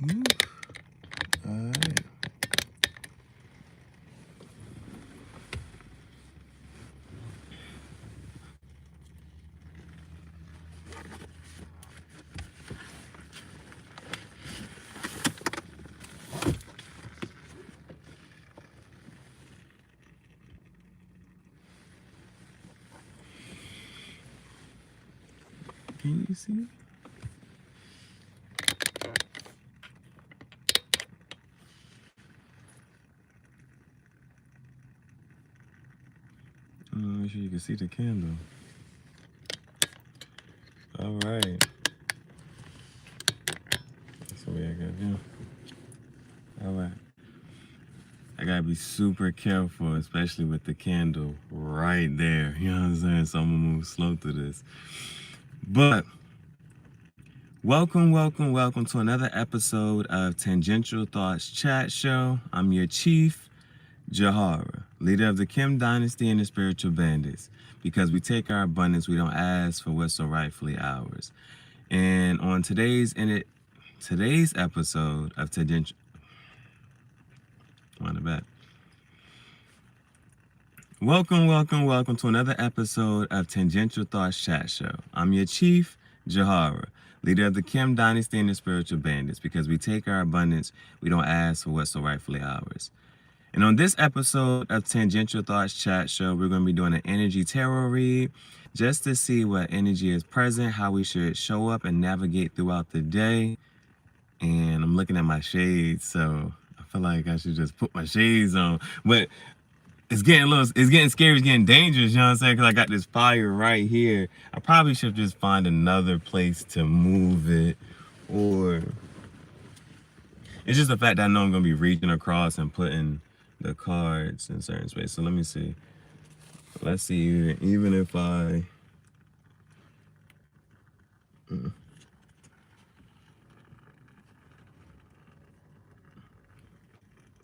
Alright. Can you see? Make sure you can see the candle. All right. That's the way I got here. All right. I gotta be super careful, especially with the candle right there. You know what I'm saying? So I'm gonna move slow through this. But welcome to another episode of Tangential Thoughts Chat Show. I'm your Chief Gihareh, leader of the Kim Dynasty and the Spiritual Bandits. Because we take our abundance, we don't ask for what's so rightfully ours. And on today's episode of Tangential, Welcome to another episode of Tangential Thoughts Chat Show. I'm your Chief Gihareh, leader of the Kim Dynasty and the Spiritual Bandits. Because we take our abundance, we don't ask for what's so rightfully ours. And on this episode of Tangential Thoughts Chat Show, we're going to be doing an energy tarot read just to see what energy is present, how we should show up and navigate throughout the day. And I'm looking at my shades, so I feel like I should just put my shades on. But it's getting scary, it's getting dangerous, you know what I'm saying? Because I got this fire right here. I probably should just find another place to move it, or it's just the fact that I know I'm going to be reaching across and putting the cards in certain space. So let me see. Let's see, even if I...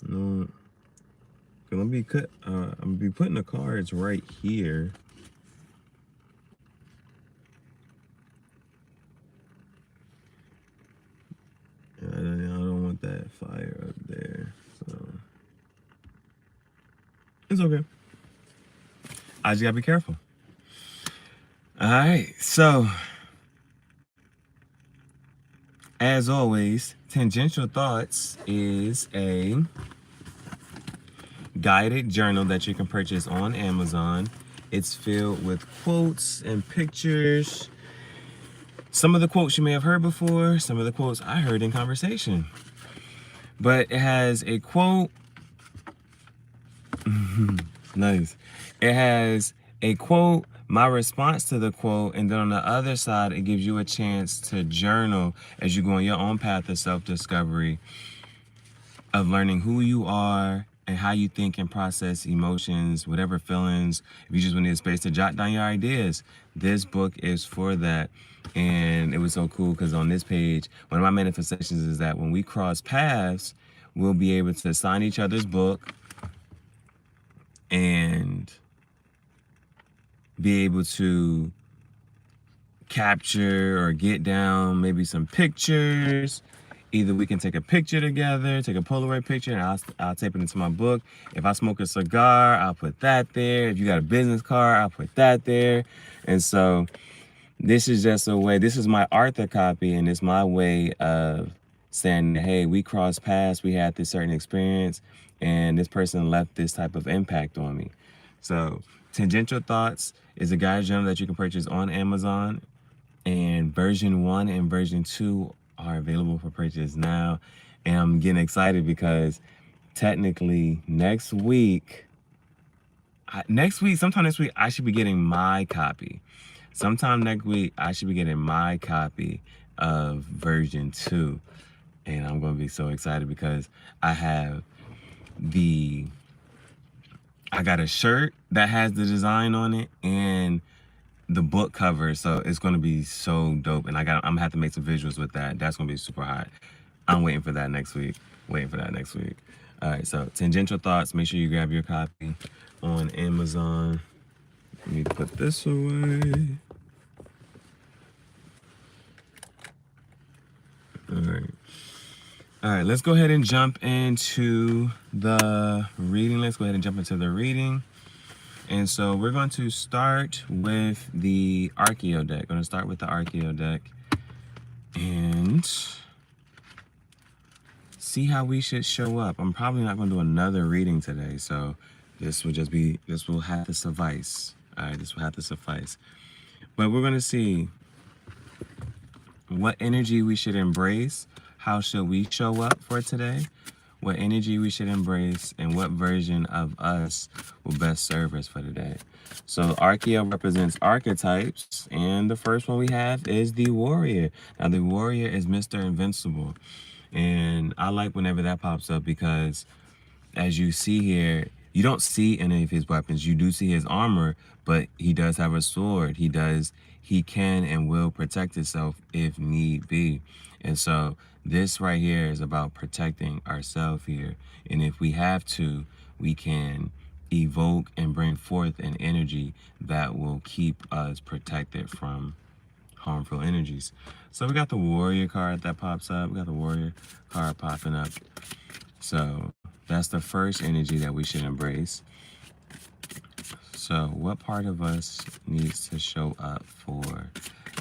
No. I'm gonna be putting the cards right here. I don't want that fire up there, so it's okay. I just gotta be careful. All right, so as always, Tangential Thoughts is a guided journal that you can purchase on Amazon. It's filled with quotes and pictures. Some of the quotes you may have heard before, some of the quotes I heard in conversation. But it has a quote. Nice. It has a quote, my response to the quote, and then on the other side, it gives you a chance to journal as you go on your own path of self-discovery, of learning who you are and how you think and process emotions, whatever feelings. If you just want to need a space to jot down your ideas, this book is for that. And it was so cool because on this page, one of my manifestations is that when we cross paths, we'll be able to sign each other's book and be able to capture or get down maybe some pictures. Either we can take a picture together, take a Polaroid picture, and I'll tape it into my book. If I smoke a cigar, I'll put that there. If you got a business card, I'll put that there. And so this is just a way, this is my author copy, and it's my way of saying, hey, we crossed paths, we had this certain experience, and this person left this type of impact on me. So Tangential Thoughts is a guide journal that you can purchase on Amazon, and version 1 and version 2 are available for purchase now. And I'm getting excited because technically sometime next week, I should be getting my copy. Sometime next week, I should be getting my copy of version 2. And I'm going to be so excited because I got a shirt that has the design on it and the book cover, so it's going to be so dope. And I'm going to have to make some visuals with that. That's going to be super hot. I'm waiting for that next week. All right, so Tangential Thoughts, make sure you grab your copy on Amazon. Let me put this away. All right. All right, let's go ahead and jump into the reading. And so we're going to start with the Archeo deck. Going to start with the Archeo deck and see how we should show up. I'm probably not going to do another reading today, so this will have to suffice. All right, this will have to suffice. But we're going to see what energy we should embrace. How should we show up for today? What energy we should embrace and what version of us will best serve us for today. So Archeo represents archetypes, and the first one we have is the warrior. Now the warrior is Mr. Invincible, and I like whenever that pops up because as you see here, you don't see any of his weapons. You do see his armor, but he does have a sword. He can and will protect himself if need be. And so this right here is about protecting ourselves here. And if we have to, we can evoke and bring forth an energy that will keep us protected from harmful energies. So we got the warrior card that pops up. We got the warrior card popping up. So that's the first energy that we should embrace. So what part of us needs to show up for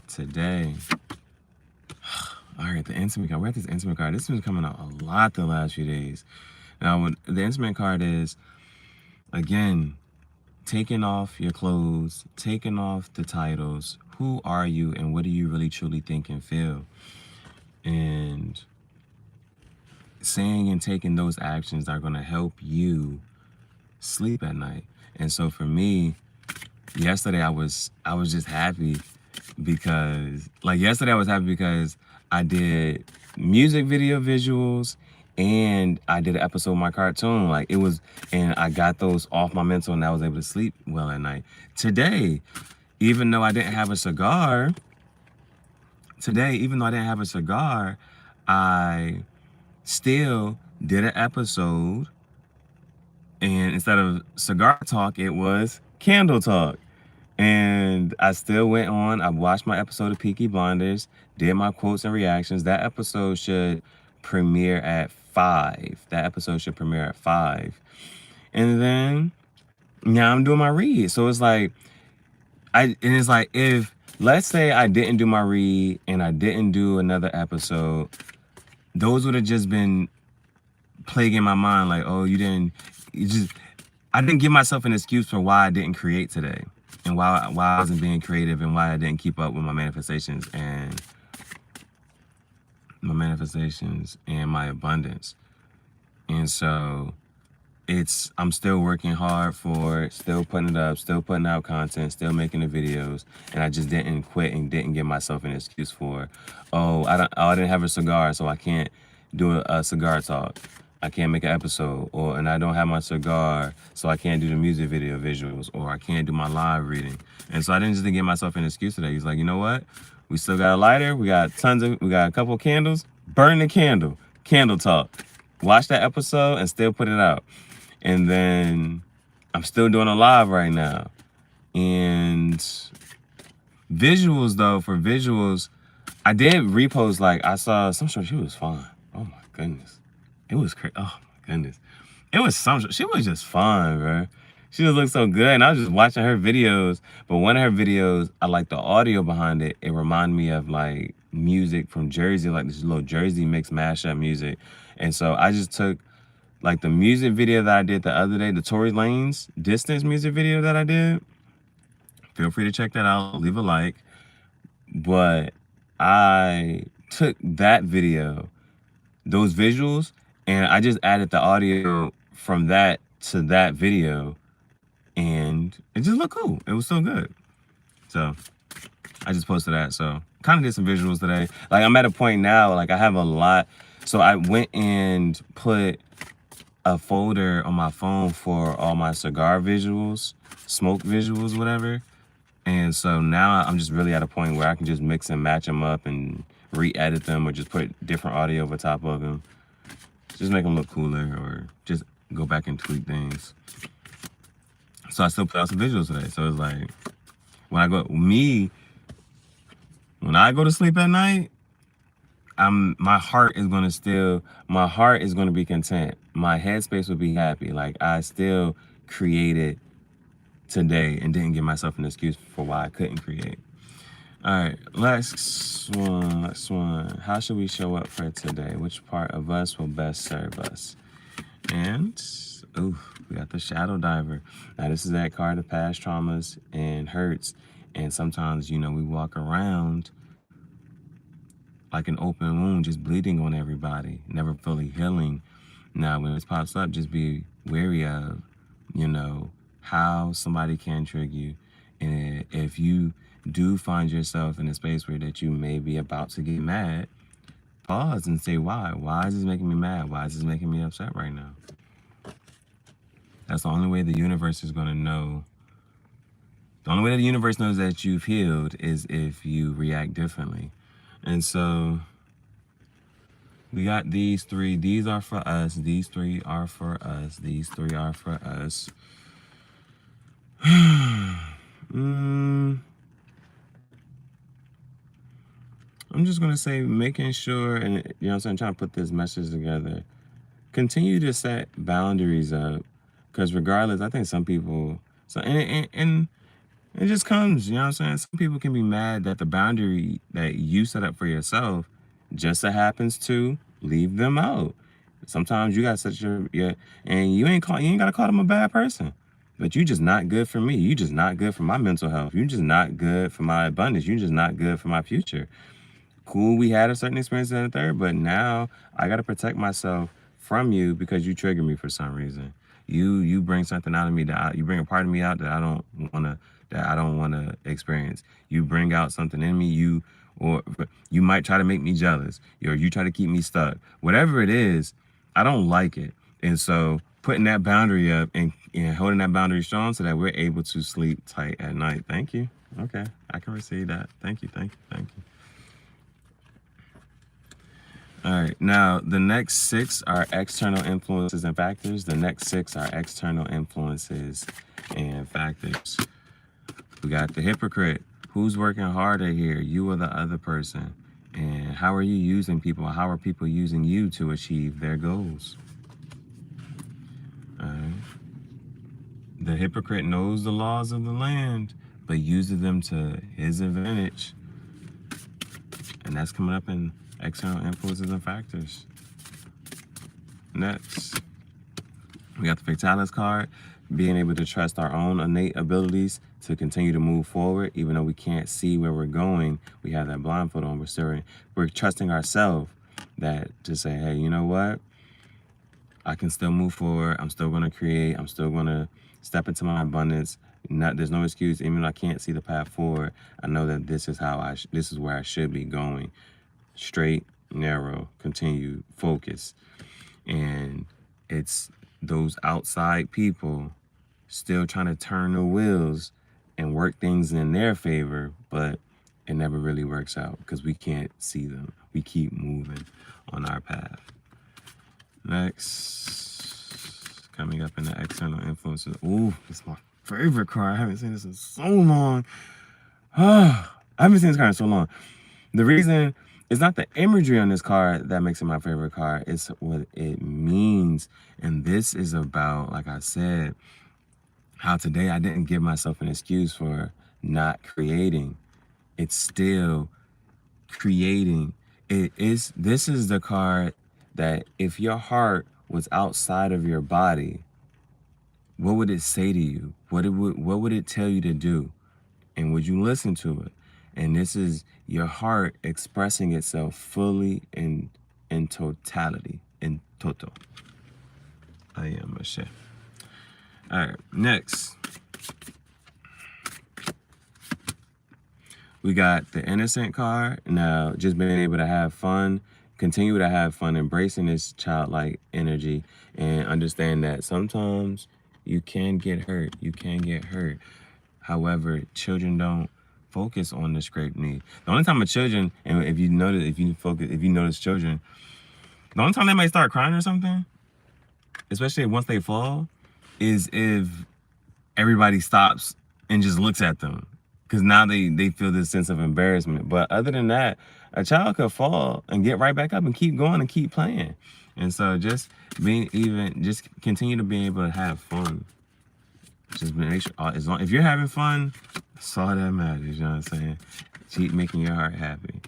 today? All right, the intimate card. We're at this intimate card. This has been coming out a lot the last few days. Now, what the intimate card is, again, taking off your clothes, taking off the titles. Who are you and what do you really truly think and feel? And saying and taking those actions are going to help you sleep at night. And so for me, yesterday I was just happy because I did music video visuals and I did an episode of my cartoon. And I got those off my mental and I was able to sleep well at night. Today, even though I didn't have a cigar, I still did an episode, and instead of cigar talk, it was candle talk. And I still went on. I watched my episode of Peaky Blinders, did my quotes and reactions. That episode should premiere at 5. And then now I'm doing my read. So it's like, if, let's say I didn't do my read and I didn't do another episode, those would have just been plaguing my mind like, oh, I didn't give myself an excuse for why I didn't create today and why I wasn't being creative and why I didn't keep up with my manifestations and my abundance. And so I'm still working hard for it, still putting it up, still putting out content, still making the videos, and I just didn't quit and didn't give myself an excuse for, I didn't have a cigar, so I can't do a cigar talk. I can't make an episode, and I don't have my cigar, so I can't do the music video visuals, or I can't do my live reading. And so I didn't give myself an excuse today. He's like, you know what? We still got a lighter. We got a couple of candles. Burn the candle. Candle talk. Watch that episode and still put it out. And then I'm still doing a live right now. And visuals, though, for visuals, I did repost, I saw some show. She was fine. Oh, my goodness. It was crazy. Oh, my goodness. It was she was just fun, bro. She just looked so good. And I was just watching her videos. But one of her videos, I like the audio behind it. It reminded me of, music from Jersey, this little Jersey mixed mashup music. And so I just took the music video that I did the other day, the Tory Lanez Distance music video that I did. Feel free to check that out. Leave a like. But I took that video, those visuals, and I just added the audio from that to that video. And it just looked cool. It was so good. So I just posted that. So kind of did some visuals today. I'm at a point now, I have a lot. So I went and put a folder on my phone for all my cigar visuals, smoke visuals, whatever. And so now I'm just really at a point where I can just mix and match them up and re-edit them or just put different audio over top of them. Just make them look cooler or just go back and tweak things. So I still put out some visuals today. So it's when I go to sleep at night, my heart is going to be content. My headspace will be happy. Like, I still created today and didn't give myself an excuse for why I couldn't create. All right, next one. How should we show up for today? Which part of us will best serve us? And, we got the Shadow Diver. Now, this is that card of past traumas and hurts. And sometimes, we walk around like an open wound, just bleeding on everybody, never fully healing. Now, when this pops up, just be wary of, how somebody can trigger you. And if you do find yourself in a space where that you may be about to get mad, pause and say, why? Why is this making me mad? Why is this making me upset right now? That's the only way the universe is going to know. The only way the universe knows that you've healed is if you react differently. And so we got these three. These are for us. These three are for us. These three are for us. I'm just going to say, making sure, and I'm trying to put this message together. Continue to set boundaries up. Because regardless, I think some people, and it just comes, Some people can be mad that the boundary that you set up for yourself just so happens to leave them out. Sometimes you got such and you ain't got to call them a bad person. But you just not good for me. You just not good for my mental health. You just not good for my abundance. You just not good for my future. Cool, we had a certain experience in the third, but now I got to protect myself from you because you trigger me for some reason. You bring something out of me you bring a part of me out that I don't want to experience. You bring out something in me, you might try to make me jealous, or you try to keep me stuck. Whatever it is, I don't like it. And so putting that boundary up and holding that boundary strong so that we're able to sleep tight at night. Thank you. Okay, I can receive that. Thank you. All right, now the next 6 are external influences and factors. The next 6 are external influences and factors. We got the hypocrite. Who's working harder here, you or the other person? And how are you using people? How are people using you to achieve their goals? All right. The hypocrite knows the laws of the land, but uses them to his advantage. And that's coming up in external influences and factors. Next, we got the Fatalis card, being able to trust our own innate abilities to continue to move forward, even though we can't see where we're going. We have that blindfold on. We're trusting ourselves that to say, hey, you know what? I can still move forward. I'm still going to create. I'm still going to step into my abundance. There's no excuse. Even though I can't see the path forward, I know that this is where I should be going. Straight, narrow, continue, focus. And it's those outside people still trying to turn the wheels and work things in their favor, but it never really works out because we can't see them. We keep moving on our path. Next, coming up in the external influences. Ooh, this is my favorite card. I haven't seen this in so long. I haven't seen this card in so long. The reason, it's not the imagery on this card that makes it my favorite card. It's what it means. And this is about, like I said, how today I didn't give myself an excuse for not creating. It's still creating. This is the card that if your heart was outside of your body, what would it say to you? What would it tell you to do? And would you listen to it? And this is your heart expressing itself fully in totality, in toto. I am a chef. All right, next. We got the innocent card. Now, just being able to have fun, continue to have fun, embracing this childlike energy, and understand that sometimes you can get hurt. You can get hurt. However, children don't focus on the scraped knee. The only time children, and if you notice children, the only time they might start crying or something, especially once they fall, is if everybody stops and just looks at them. because now they feel this sense of embarrassment. But other than that, a child could fall and get right back up and keep going and keep playing. And so just continue to be able to have fun. Just make sure, if you're having fun, that's all that matters. You know what I'm saying? Keep making your heart happy.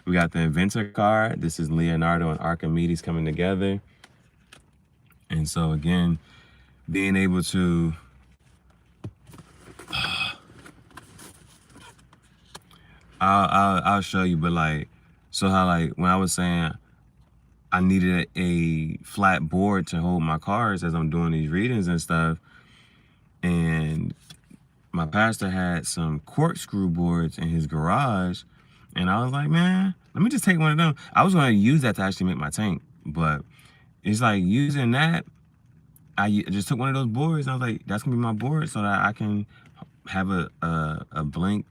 We got the Inventor card. This is Leonardo and Archimedes coming together. And so again, being able to I'll show you, but like, so how like when I was saying I needed a flat board to hold my cards as I'm doing these readings and stuff, and my pastor had some corkscrew boards in his garage, and I was like, man, let me just take one of them. I was going to use that to actually make my tank, but it's like using that, I just took one of those boards, and I was like, that's gonna be my board so that I can have a blank,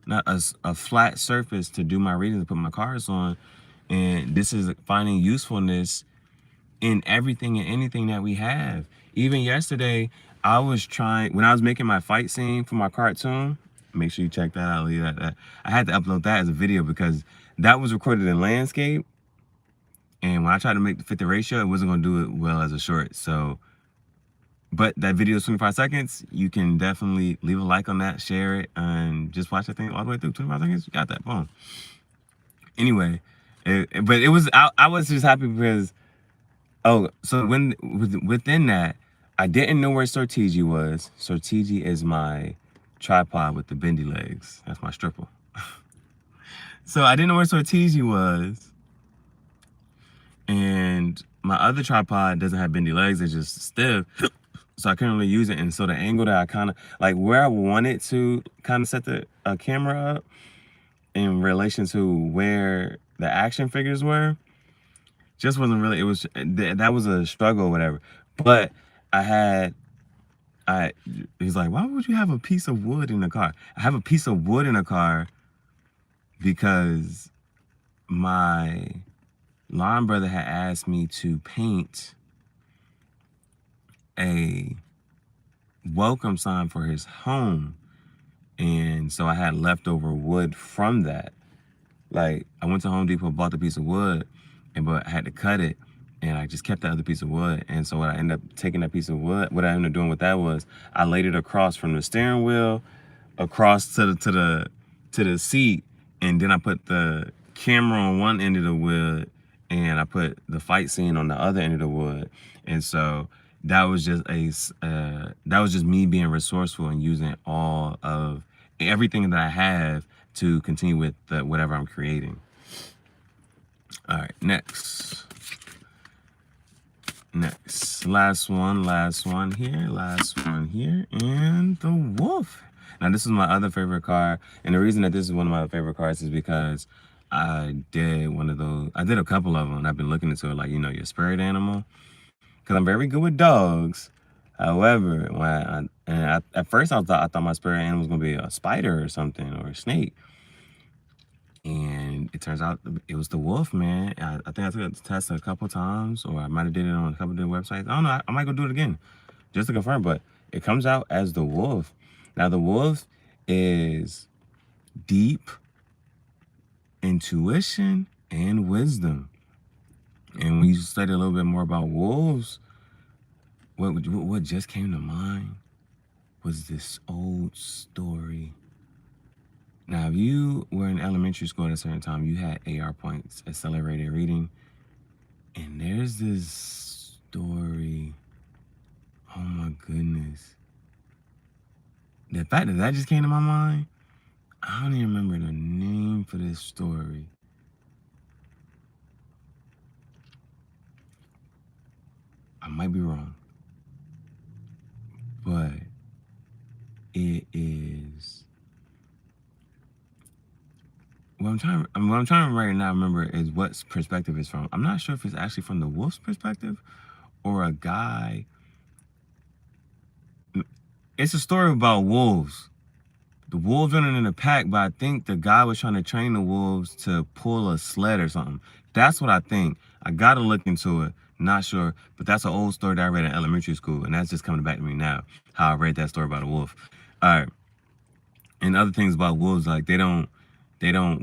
not a flat surface to do my readings and put my cards on. And this is finding usefulness in everything and anything that we have. Even yesterday, I was trying, when I was making my fight scene for my cartoon, make sure you check that out. Leave that. I had to upload that as a video because that was recorded in landscape. And when I tried to fit the ratio, it wasn't going to do it well as a short. So, but that video is 25 seconds. You can definitely leave a like on that, share it, and just watch that thing all the way through. 25 seconds, you got that. Boom. Anyway, but it was, I was just happy because, so within that, I didn't know where Sortigi was. Sortigi is my tripod with the bendy legs. That's my stripper. So I didn't know where Sortigi was. And my other tripod doesn't have bendy legs, it's just stiff. So I couldn't really use it. And so the angle that I kind of, like where I wanted to kind of set the camera up in relation to where the action figures were, just wasn't really, that was a struggle or whatever. But he's like, why would you have a piece of wood in the car? I have a piece of wood in the car because my lawn brother had asked me to paint a welcome sign for his home. And so I had leftover wood from that. Like I went to Home Depot, bought the piece of wood, but I had to cut it. And I just kept that other piece of wood. And so what I ended up taking that piece of wood, what I ended up doing with that was I laid it across from the steering wheel, across to the seat, and then I put the camera on one end of the wood, and I put the fight scene on the other end of the wood. And so that was just me being resourceful and using all of everything that I have to continue with whatever I'm creating. All right, next, last one here, and the wolf. Now this is my other favorite card, and the reason that this is one of my favorite cards is because I did a couple of them, and I've been looking into it, like, you know, your spirit animal, because I'm very good with dogs. However, at first I thought my spirit animal was gonna be a spider or something, or a snake, and it turns out it was the wolf, man. I think I took the test a couple times, or I might have did it on a couple of different websites. I don't know. I might go do it again just to confirm, but it comes out as the wolf. Now the wolf is deep intuition and wisdom. And when you study a little bit more about wolves, what just came to mind was this old story. Now, if you were in elementary school at a certain time, you had AR points, accelerated reading. And there's this story. Oh my goodness. The fact that just came to my mind, I don't even remember the name for this story. I might be wrong. But it is, what I'm trying to right now remember is what perspective it's from. I'm not sure if it's actually from the wolf's perspective or a guy. It's a story about wolves. The wolves running in a pack, but I think the guy was trying to train the wolves to pull a sled or something. That's what I think. I gotta look into it. Not sure, but that's an old story that I read in elementary school, and that's just coming back to me now, how I read that story about a wolf. All right. And other things about wolves, like they don't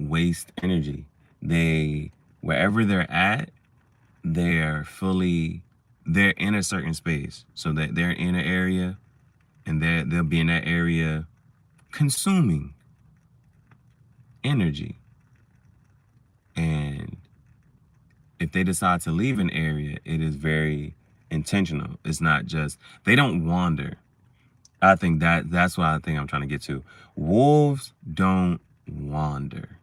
waste energy. They, wherever they're at, they're in a certain space. So that they're in an area, and they'll be in that area consuming energy. And if they decide to leave an area, it is very intentional. It's not just, they don't wander. I think that's what I think I'm trying to get to. Wolves don't wander.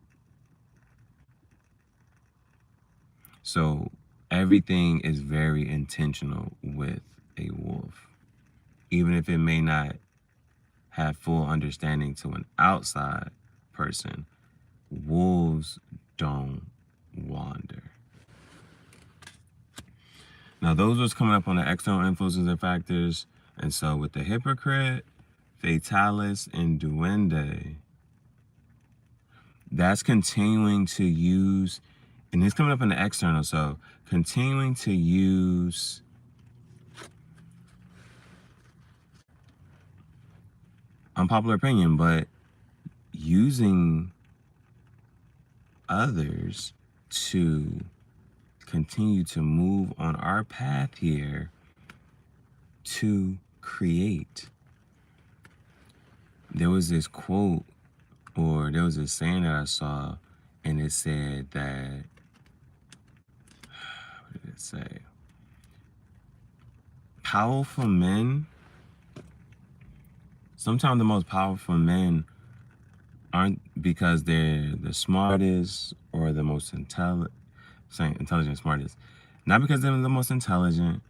So everything is very intentional with a wolf. Even if it may not have full understanding to an outside person, wolves don't wander. Now, those was coming up on the external influences and factors. And so with the hypocrite, fatalis, and duende, that's continuing to use, and it's coming up in the external, so continuing to use unpopular opinion, but using others to continue to move on our path here to create. There was this quote, or there was this saying that I saw, and it said that, what did it say? Powerful men, sometimes the most powerful men aren't because they're the smartest or the most intelligent, smartest. Not because they're the most intelligent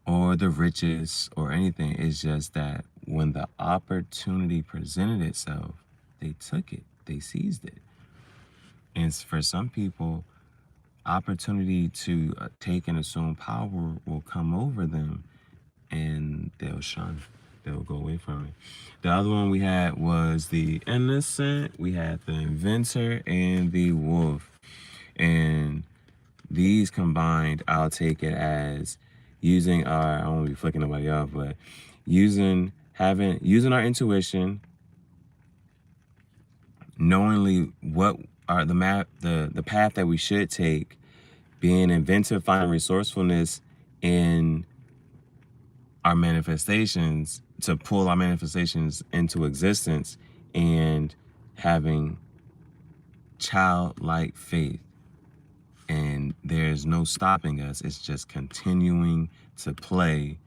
or the richest or anything. It's just that when the opportunity presented itself, they took it, they seized it. And for some people, opportunity to take and assume power will come over them, and they'll shun. They'll go away from it. The other one we had was the innocent, we had the inventor, and the wolf. And these combined, I'll take it as using our, I don't want to be flicking nobody off, but using our intuition, knowingly what are the path that we should take, being inventive, finding resourcefulness in our manifestations to pull our manifestations into existence, and having childlike faith. And there's no stopping us. It's just continuing to play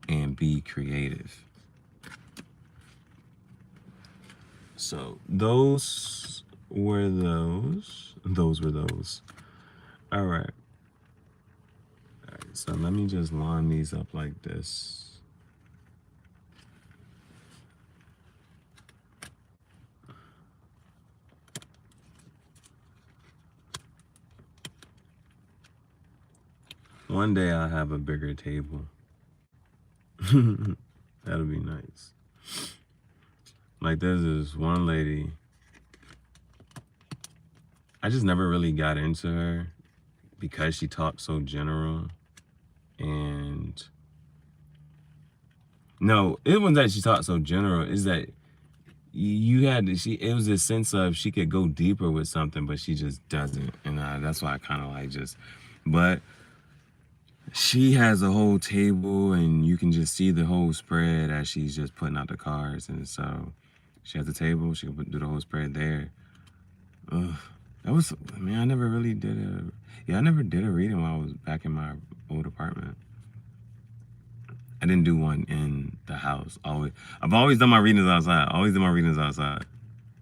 and be creative. So those were those. All right. So let me just line these up like this. One day I'll have a bigger table. That'll be nice. Like there's this one lady, I just never really got into her because she talked so general. And no, it wasn't that she talked so general, is that it was this sense of she could go deeper with something, but she just doesn't. And that's why I kind of like but she has a whole table, and you can just see the whole spread as she's just putting out the cards. And so she has a table, she can do the whole spread there. I never really did I never did a reading while I was back in my old apartment. I didn't do one in the house. I've always done my readings outside.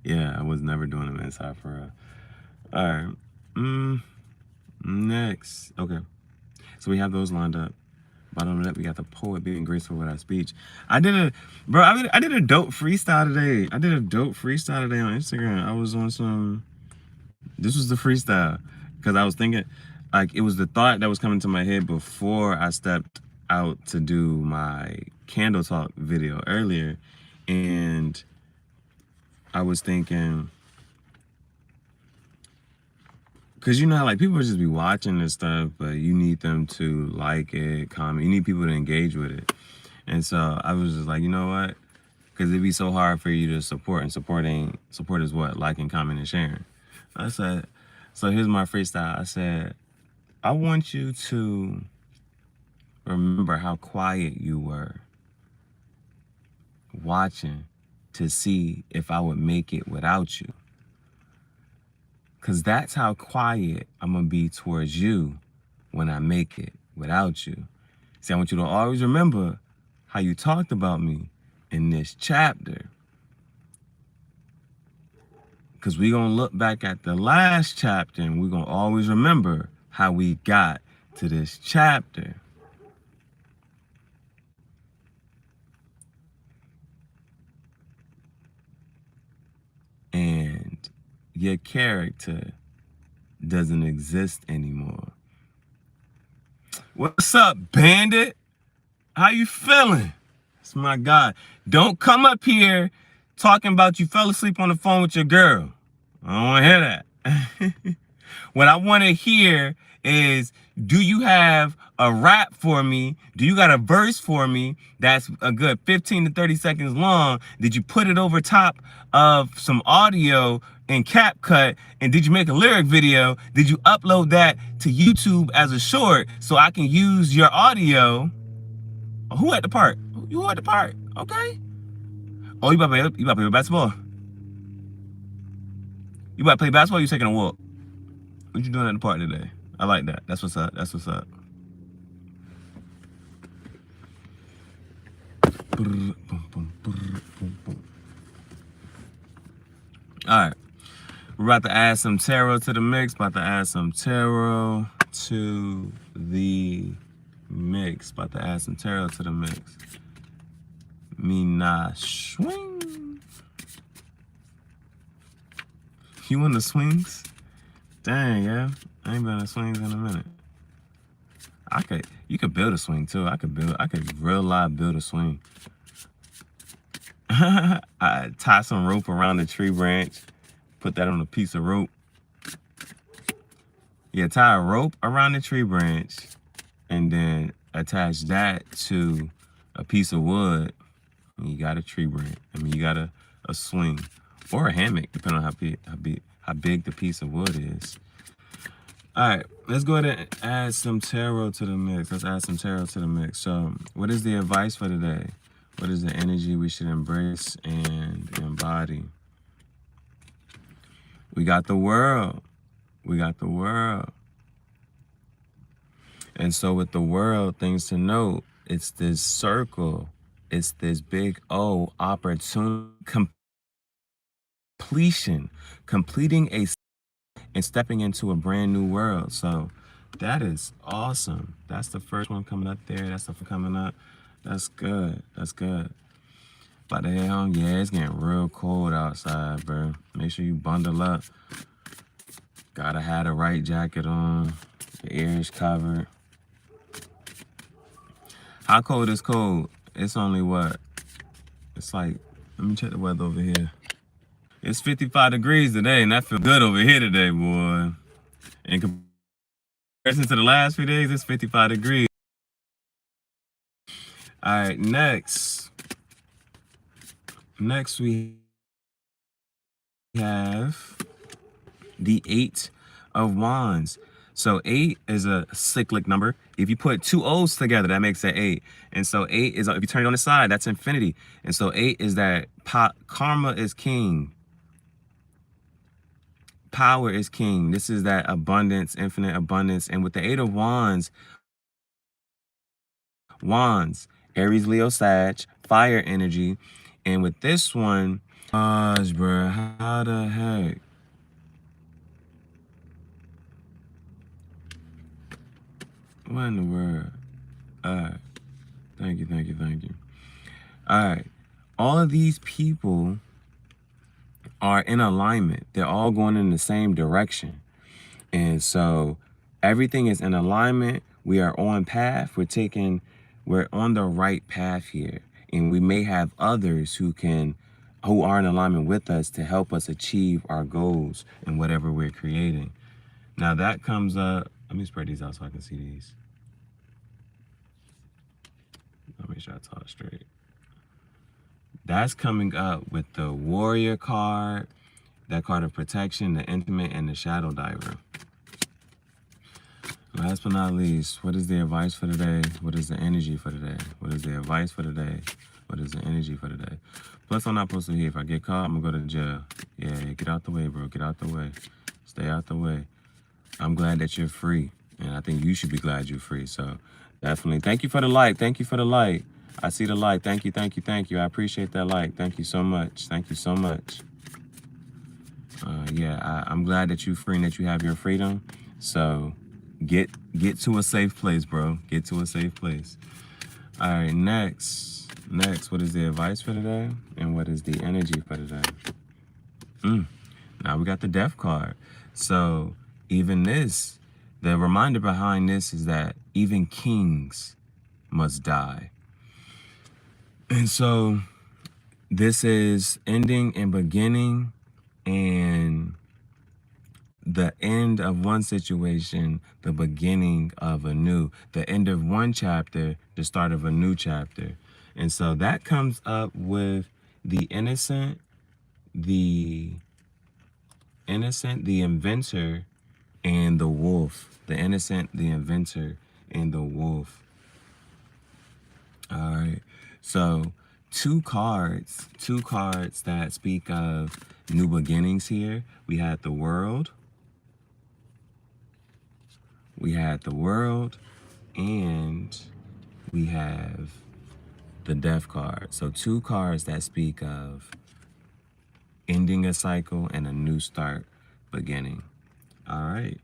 Yeah, I was never doing them inside for real. All right. Next. Okay. So we have those lined up. Bottom of that, we got the poet being graceful with our speech. I did a dope freestyle today. on Instagram. I was on this was the freestyle, because I was thinking, like, it was the thought that was coming to my head before I stepped out to do my candle talk video earlier. And I was thinking, because you know how like people just be watching this stuff, but you need them to like it, comment. You need people to engage with it. And so I was just like, you know what? Because it'd be so hard for you to support, and support is what? Liking, commenting, and sharing. I said, so here's my freestyle. I said, I want you to remember how quiet you were watching to see if I would make it without you. Because that's how quiet I'm going to be towards you when I make it without you. See, I want you to always remember how you talked about me in this chapter. Because we're going to look back at the last chapter and we're going to always remember how we got to this chapter. And your character doesn't exist anymore. What's up, Bandit? How you feeling? It's my God. Don't come up here talking about you fell asleep on the phone with your girl. I don't want to hear that. What I want to hear is, do you have a rap for me? Do you got a verse for me that's a good 15 to 30 seconds long? Did you put it over top of some audio in CapCut? And did you make a lyric video? Did you upload that to YouTube as a short so I can use your audio? Who at the park? You at the park? Okay. Oh, you about to play basketball? You about to play basketball or you taking a walk? What you doing at the park today? I like that. That's what's up. That's what's up. All right. We're about to add some tarot to the mix. About to add some tarot to the mix. About to add some tarot to the mix. Me not swing. You in the swings? Dang, yeah. I ain't been in the swings in a minute. You could build a swing too. I could real live build a swing. I tie some rope around the tree branch, put that on a piece of rope. Yeah, tie a rope around the tree branch and then attach that to a piece of wood. And you got a tree branch. I mean, you got a swing or a hammock, depending on how big the piece of wood is. All right, let's go ahead and add some tarot to the mix. Let's add some tarot to the mix. So, what is the advice for today? What is the energy we should embrace and embody? We got the world. We got the world. And so with the world, things to note, it's this circle. It's this big O, opportunity, completion, completing a and stepping into a brand new world. So that is awesome. That's the first one coming up there. That's the one coming up. That's good. That's good. About to head home. Yeah, it's getting real cold outside, bro. Make sure you bundle up. Gotta have the right jacket on. The ears covered. How cold is cold? It's only what? It's like, let me check the weather over here. It's 55 degrees today, and that feels good over here today, boy. In comparison to the last few days, it's 55 degrees. All right, next we have the 8 of Wands. So 8 is a cyclic number. If you put two O's together, that makes it 8. And so 8 is, if you turn it on the side, that's infinity. And so 8 is that karma is king. Power is king. This is that abundance, infinite abundance. And with the 8 of Wands, Aries, Leo, Sag, fire energy. And with this one, gosh, bro, how the heck? What in the world? All right. Thank you. All right. All of these people are in alignment. They're all going in the same direction. And so everything is in alignment. We are on path. We're on the right path here. And we may have others who are in alignment with us to help us achieve our goals in whatever we're creating. Now that comes up. Let me spread these out so I can see these. Let me make sure I talk straight. That's coming up with the warrior card, that card of protection, the intimate, and the shadow diver. Last but not least, what is the advice for today? What is the energy for today? What is the advice for today? What is the energy for today? Plus, I'm not supposed to hear. If I get caught, I'm going to go to jail. Yeah, get out the way, bro. Get out the way. Stay out the way. I'm glad that you're free. And I think you should be glad you're free. So, definitely. Thank you for the light. Thank you for the light. I see the light. Thank you, thank you, thank you. I appreciate that light. Thank you so much. Thank you so much. Yeah, I'm glad that you're free and that you have your freedom. So, get to a safe place, bro. Get to a safe place. All right, next, what is the advice for today? And what is the energy for today? Now we got the death card. So even this, the reminder behind this is that even kings must die. And so this is ending and beginning, and the end of one situation, the beginning of a new, the end of one chapter, the start of a new chapter. And so that comes up with the innocent, the inventor, and the wolf. The innocent, the inventor, and the wolf. All right. So two cards that speak of new beginnings here. We had the world. We had the world, and we have the death card. So two cards that speak of ending a cycle and a new start beginning. All right.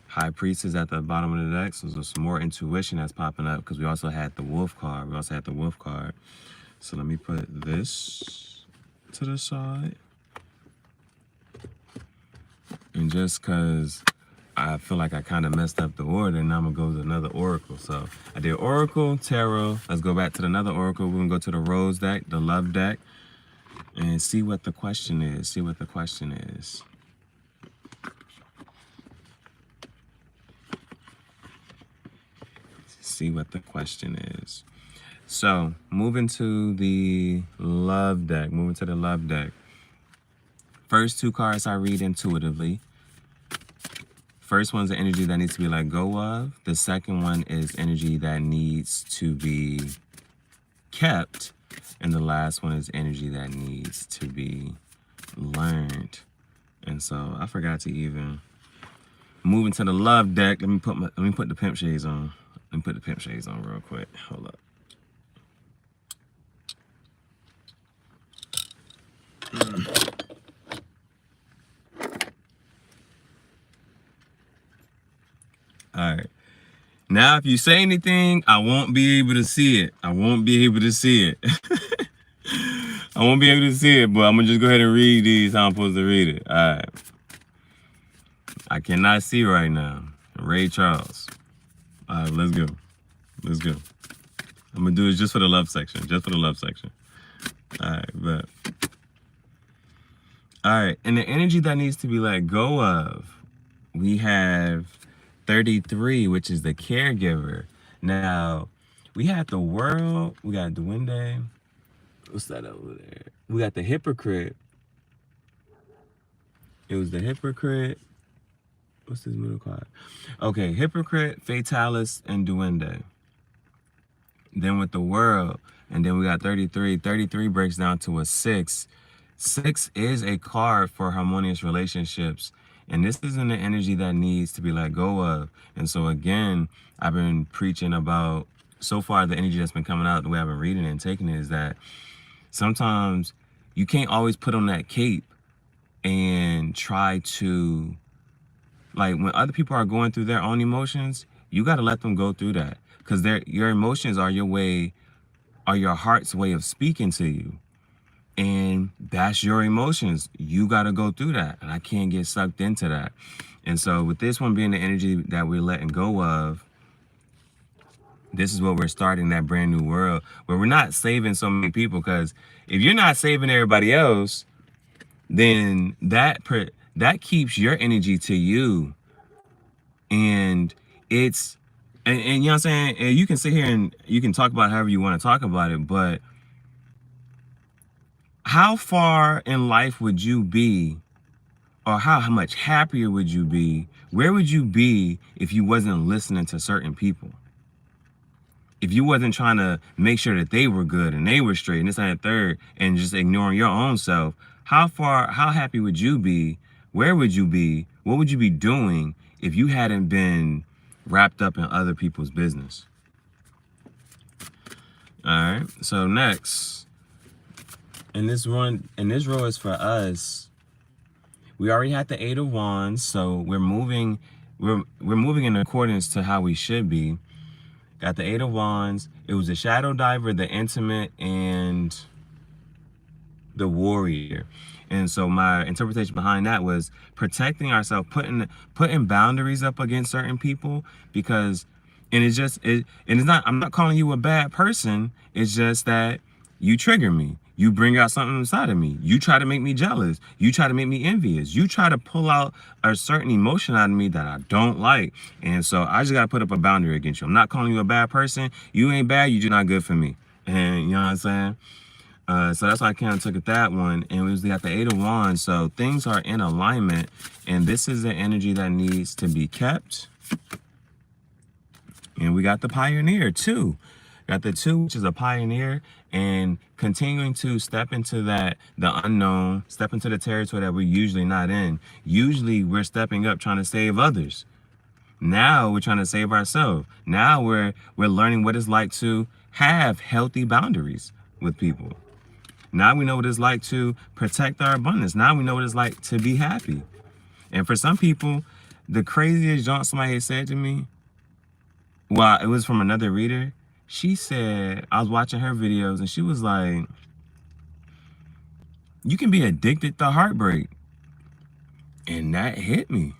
High Priest is at the bottom of the deck, so there's some more intuition that's popping up because we also had the wolf card. So let me put this to the side. And just because I feel like I kind of messed up the order, and I'm going to go to another oracle. So I did oracle, tarot. Let's go back to another oracle. We're going to go to the rose deck, the love deck, and see what the question is. See what the question is. So moving to the love deck. First two cards I read intuitively. First one's the energy that needs to be let go of. The second one is energy that needs to be kept. And the last one is energy that needs to be learned. And so I forgot to even move into the love deck. Let me put the pimp shades on. Let me put the pimp shades on real quick. Hold up. All right. Now, if you say anything, I won't be able to see it. I won't be able to see it, but I'm going to just go ahead and read these how I'm supposed to read it. All right. I cannot see right now. Ray Charles. All right, let's go. I'm going to do it just for the love section. All right, but. All right, and the energy that needs to be let go of, we have 33, which is the caregiver. Now, we had the world, we got Duende. What's that over there? We got the hypocrite. It was the hypocrite. What's this middle card? Okay, hypocrite, fatalis, and Duende. Then with the world, and then we got 33. 33 breaks down to a 6. 6 is a card for harmonious relationships. And this isn't the energy that needs to be let go of. And so again, I've been preaching about, so far the energy that's been coming out, the way I've been reading it and taking it, is that sometimes you can't always put on that cape and try to, like when other people are going through their own emotions, you got to let them go through that. Because your emotions are your heart's way of speaking to you. And that's your emotions. You got to go through that. And I can't get sucked into that. And so with this one being the energy that we're letting go of, this is what we're starting, that brand new world where we're not saving so many people. Because if you're not saving everybody else, then that keeps your energy to you. And it's, and you know what I'm saying? And you can sit here and you can talk about however you want to talk about it, but how far in life would you be, or how much happier would you be? Where would you be if you wasn't listening to certain people? If you wasn't trying to make sure that they were good and they were straight and this and that third, and just ignoring your own self, how happy would you be? Where would you be? What would you be doing if you hadn't been wrapped up in other people's business? All right. So next, and this row is for us. We already had the 8 of Wands, so we're moving in accordance to how we should be. Got the 8 of Wands. It was the Shadow Diver, the Intimate, and the Warrior. And so my interpretation behind that was protecting ourselves, putting boundaries up against certain people, because, and it's not, I'm not calling you a bad person. It's just that you trigger me. You bring out something inside of me. You try to make me jealous. You try to make me envious. You try to pull out a certain emotion out of me that I don't like. And so I just got to put up a boundary against you. I'm not calling you a bad person. You ain't bad. You're just not good for me. And you know what I'm saying? So that's why I kind of took it that one. And we got the 8 of Wands. So things are in alignment. And this is the energy that needs to be kept. And we got the Pioneer too. Got the 2, which is a pioneer, and continuing to step into the unknown, step into the territory that we're usually not in. Usually we're stepping up trying to save others. Now we're trying to save ourselves. Now we're learning what it's like to have healthy boundaries with people. Now we know what it's like to protect our abundance. Now we know what it's like to be happy. And for some people, the craziest junk somebody had said to me, well, it was from another reader. She said, I was watching her videos, and she was like, you can be addicted to heartbreak. And that hit me.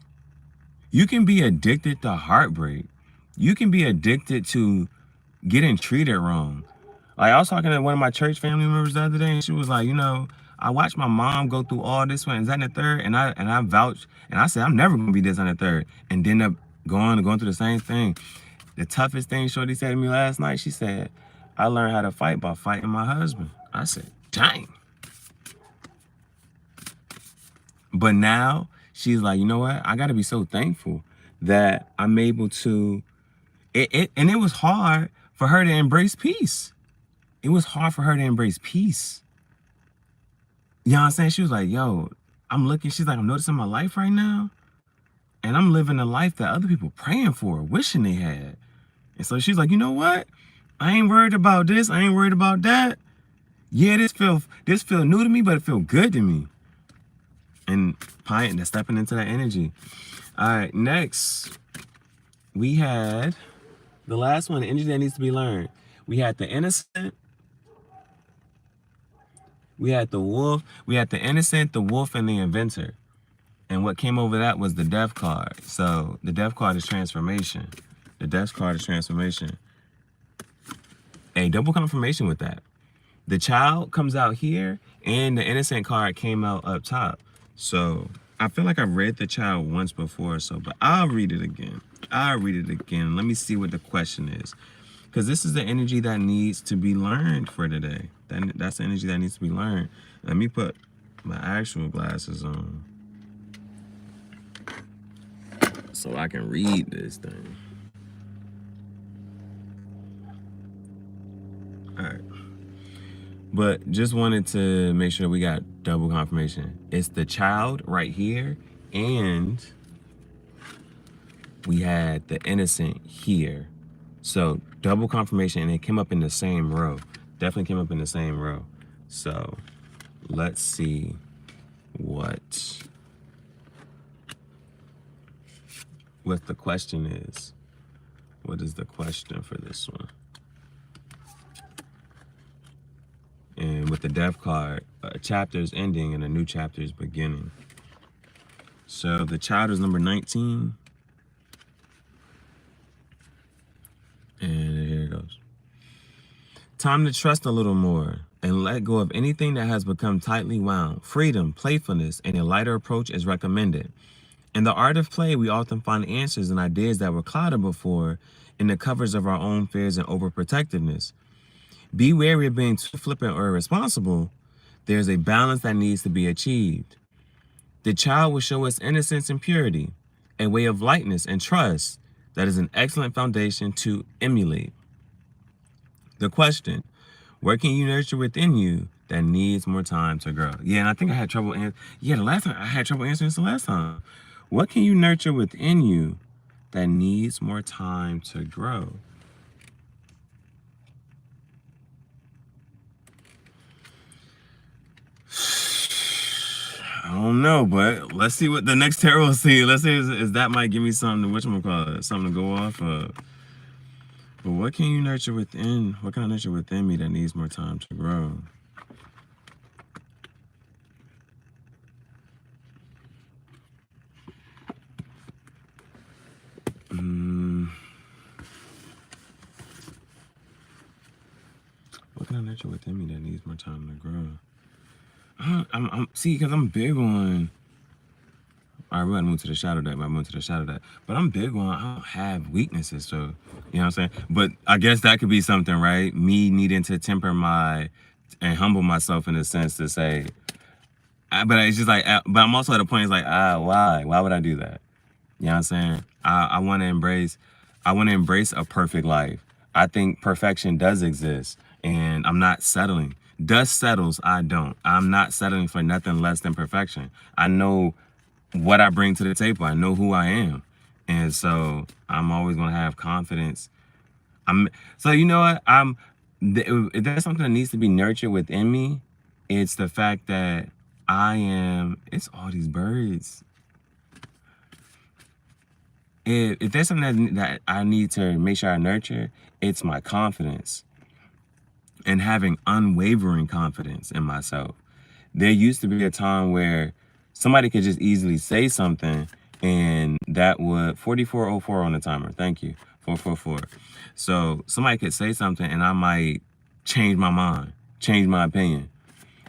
You can be addicted to heartbreak. You can be addicted to getting treated wrong. Like, I was talking to one of my church family members the other day, and she was like, you know, I watched my mom go through all this one, and that and the third, and I vouched, and I said, I'm never gonna be this and the third, and then up going through the same thing. The toughest thing Shorty said to me last night, she said, I learned how to fight by fighting my husband. I said, dang. But now she's like, you know what? I got to be so thankful that I'm able to, and it was hard for her to embrace peace. It was hard for her to embrace peace. You know what I'm saying? She was like, yo, she's like, I'm noticing my life right now, and I'm living a life that other people praying for, wishing they had. And so she's like, you know what? I ain't worried about this. I ain't worried about that. Yeah, this feel new to me, but it feel good to me. And they're stepping into that energy. All right, next, we had the last one, the energy that needs to be learned. We had the innocent. We had the wolf. We had the innocent, the wolf, and the inventor. And what came over that was the death card. So the death card is transformation. The death card is transformation. A double confirmation with that. The child comes out here, and the innocent card came out up top. So I feel like I've read the child once before, but I'll read it again. Let me see what the question is. Because this is the energy that needs to be learned for today. That's the energy that needs to be learned. Let me put my actual glasses on so I can read this thing. All right. But just wanted to make sure we got double confirmation. It's the child right here, and we had the innocent here. So double confirmation, and it came up in the same row. Definitely came up in the same row. So let's see what the question is. What is the question for this one? And with the death card, a chapter is ending and a new chapter is beginning. So the child is number 19. And here it goes. Time to trust a little more and let go of anything that has become tightly wound. Freedom, playfulness, and a lighter approach is recommended. In the art of play, we often find answers and ideas that were clouded before in the covers of our own fears and overprotectiveness. Be wary of being too flippant or irresponsible. There's a balance that needs to be achieved. The child will show us innocence and purity, a way of lightness and trust that is an excellent foundation to emulate. The question, what can you nurture within you that needs more time to grow? Yeah, and I think I had trouble the last time I had trouble answering this the last time. What can you nurture within you that needs more time to grow? I don't know, but let's see what the next tarot will see. Let's see if that might give me something, whatchamacallit, something to go off of. But what can you nurture within, what can I nurture within me that needs more time to grow? What can I nurture within me that needs more time to grow? I'm see, because I'm big on, all right, we're going to move to the shadow deck, but I'm big on, I don't have weaknesses, so, you know what I'm saying? But I guess that could be something, right? Me needing to temper and humble myself in a sense to say, but it's just like, but I'm also at a point, it's like, why? Why would I do that? You know what I'm saying? I want to embrace a perfect life. I think perfection does exist, and I'm not settling. Dust settles, I don't. I'm not settling for nothing less than perfection. I know what I bring to the table. I know who I am. And so I'm always going to have confidence. So you know what? If there's something that needs to be nurtured within me, it's the fact that it's all these birds. If there's something that I need to make sure I nurture, it's my confidence and having unwavering confidence in myself. There used to be a time where somebody could just easily say something and that would, 4404 on the timer, thank you, 444. So somebody could say something and I might change my mind, change my opinion.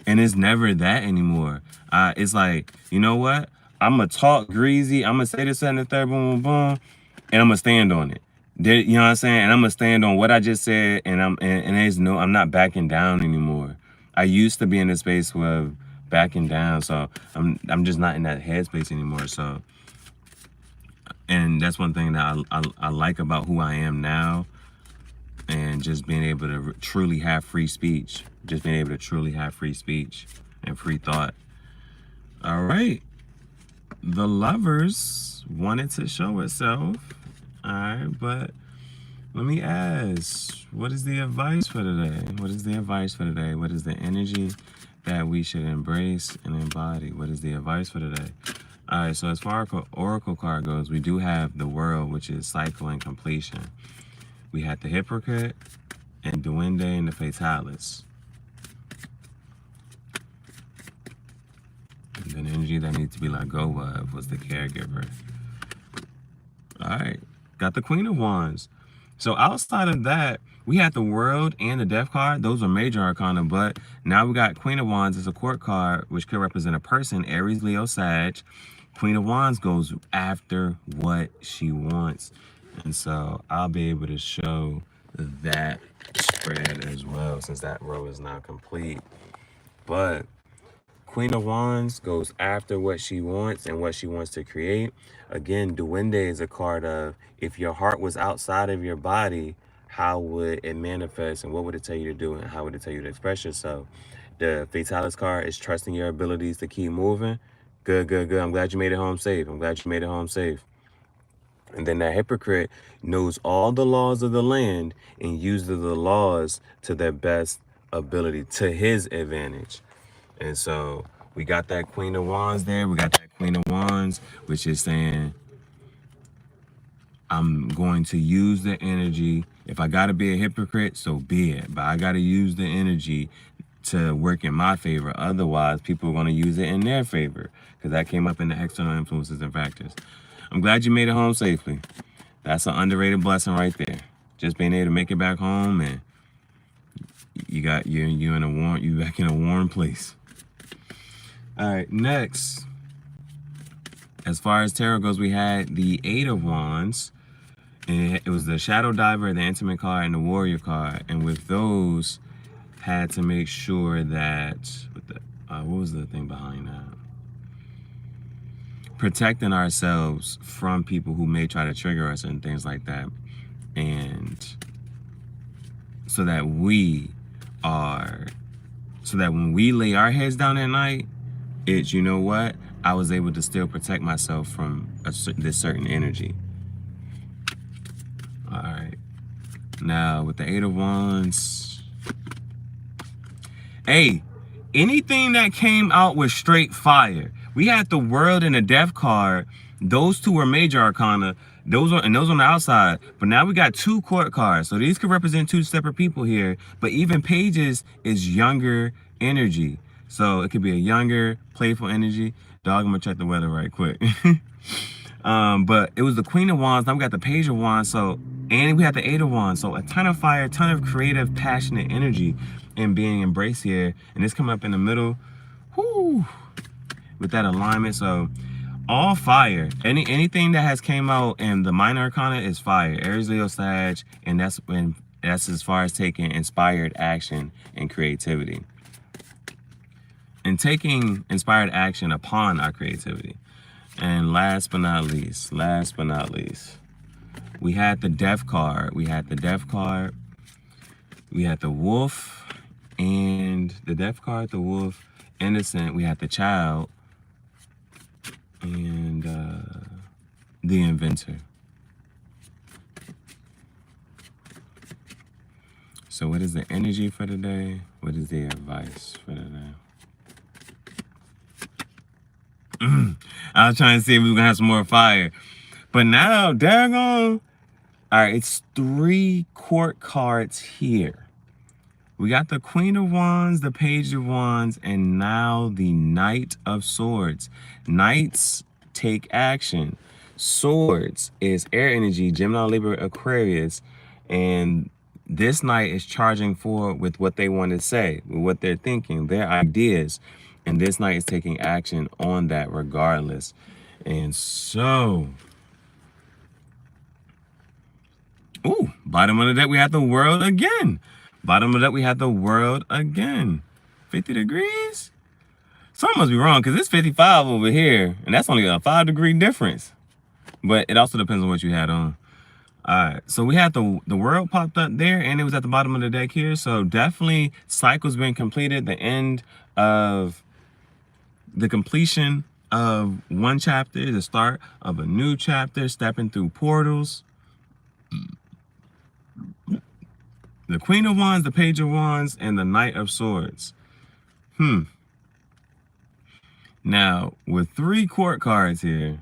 And it's never that anymore. It's like, you know what? I'm going to talk greasy. I'm going to say this, and the third, boom, boom, boom, and I'm going to stand on it. You know what I'm saying? And I'm going to stand on what I just said, and I'm not backing down anymore. I used to be in a space with backing down, so I'm just not in that headspace anymore. So, and that's one thing that I like about who I am now, and just being able to truly have free speech. Just being able to truly have free speech and free thought. All right. The Lovers wanted to show itself. All right, but let me ask, what is the advice for today? What is the advice for today? What is the energy that we should embrace and embody? What is the advice for today? All right, so as far as Oracle card goes, we do have the World, which is cycle and completion. We had the Hypocrite and Duende and the Fatalis. And the energy that needs to be let go of was the Caregiver. All right, got the Queen of Wands. So outside of that, we had the World and the Death card. Those are major arcana, but now we got Queen of Wands as a court card, which could represent a person, Aries, Leo, Sag. Queen of Wands goes after what she wants. And so I'll be able to show that spread as well, since that row is now complete. But Queen of Wands goes after what she wants and what she wants to create. Again, Duende is a card of, if your heart was outside of your body, how would it manifest and what would it tell you to do and how would it tell you to express yourself? The Fatalis card is trusting your abilities to keep moving. Good, good, good. I'm glad you made it home safe. I'm glad you made it home safe. And then that Hypocrite knows all the laws of the land and uses the laws to their best ability, to his advantage. And so we got that Queen of Wands there. We got that Queen of Wands, which is saying, I'm going to use the energy. If I got to be a hypocrite, so be it. But I got to use the energy to work in my favor. Otherwise, people are going to use it in their favor, because that came up in the external influences and factors. I'm glad you made it home safely. That's an underrated blessing right there. Just being able to make it back home, and you back in a warm place. All right, next, as far as tarot goes, we had the Eight of Wands, and it was the Shadow Diver, the Intimate card, and the Warrior card. And with those, had to make sure that, with the what was the thing behind that? Protecting ourselves from people who may try to trigger us and things like that. And so that when we lay our heads down at night, it's, you know what? I was able to still protect myself from this certain energy. All right. Now, with the Eight of Wands. Hey, anything that came out with straight fire. We had the World and the Death card. Those two were major arcana. Those on the outside. But now we got two court cards. So these could represent two separate people here. But even pages is younger energy. So it could be a younger, playful energy. Dog, I'm gonna check the weather right quick. But it was the Queen of Wands. Now we got the Page of Wands. So, and we had the Eight of Wands. So a ton of fire, a ton of creative, passionate energy and being embraced here. And this coming up in the middle. Whoo, with that alignment. So all fire. Anything that has came out in the minor arcana is fire. Aries, Leo, Sag, and that's as far as taking inspired action and creativity. And taking inspired action upon our creativity. And last but not least, we had the Death card. We had the Wolf, and the Death card, the Wolf, Innocent. We had the Child, and the Inventor. So what is the energy for today? What is the advice for today? I was trying to see if we were gonna have some more fire. But now, daggone. Alright, it's 3 court cards here. We got the Queen of Wands, the Page of Wands, and now the Knight of Swords. Knights take action. Swords is air energy, Gemini, Libra, Aquarius, and this knight is charging forward with what they want to say, with what they're thinking, their ideas, and this knight is taking action on that regardless. And so, ooh, bottom of the deck, we have the World again. Bottom of the deck, we have the World again. 50 degrees? Something must be wrong because it's 55 over here, and that's only a 5-degree difference. But it also depends on what you had on. All right, so we had the World popped up there, and it was at the bottom of the deck here. So definitely cycles being completed, the end of the completion of one chapter, the start of a new chapter, stepping through portals. The Queen of Wands, the Page of Wands, and the Knight of Swords. Now, with 3 court cards here,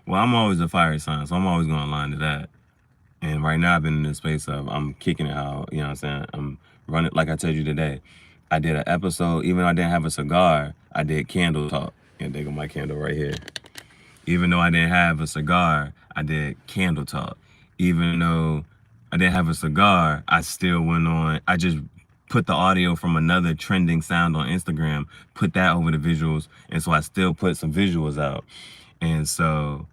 well, I'm always a fire sign, so I'm always going to align to that. And right now, I've been in this space of I'm kicking it how, you know what I'm saying? I'm running, like I told you today. I did an episode, even though I didn't have a cigar, I did candle talk. And there go my candle right here. Even though I didn't have a cigar, I did candle talk. Even though I didn't have a cigar, I still went on. I just put the audio from another trending sound on Instagram, put that over the visuals. And so I still put some visuals out. And so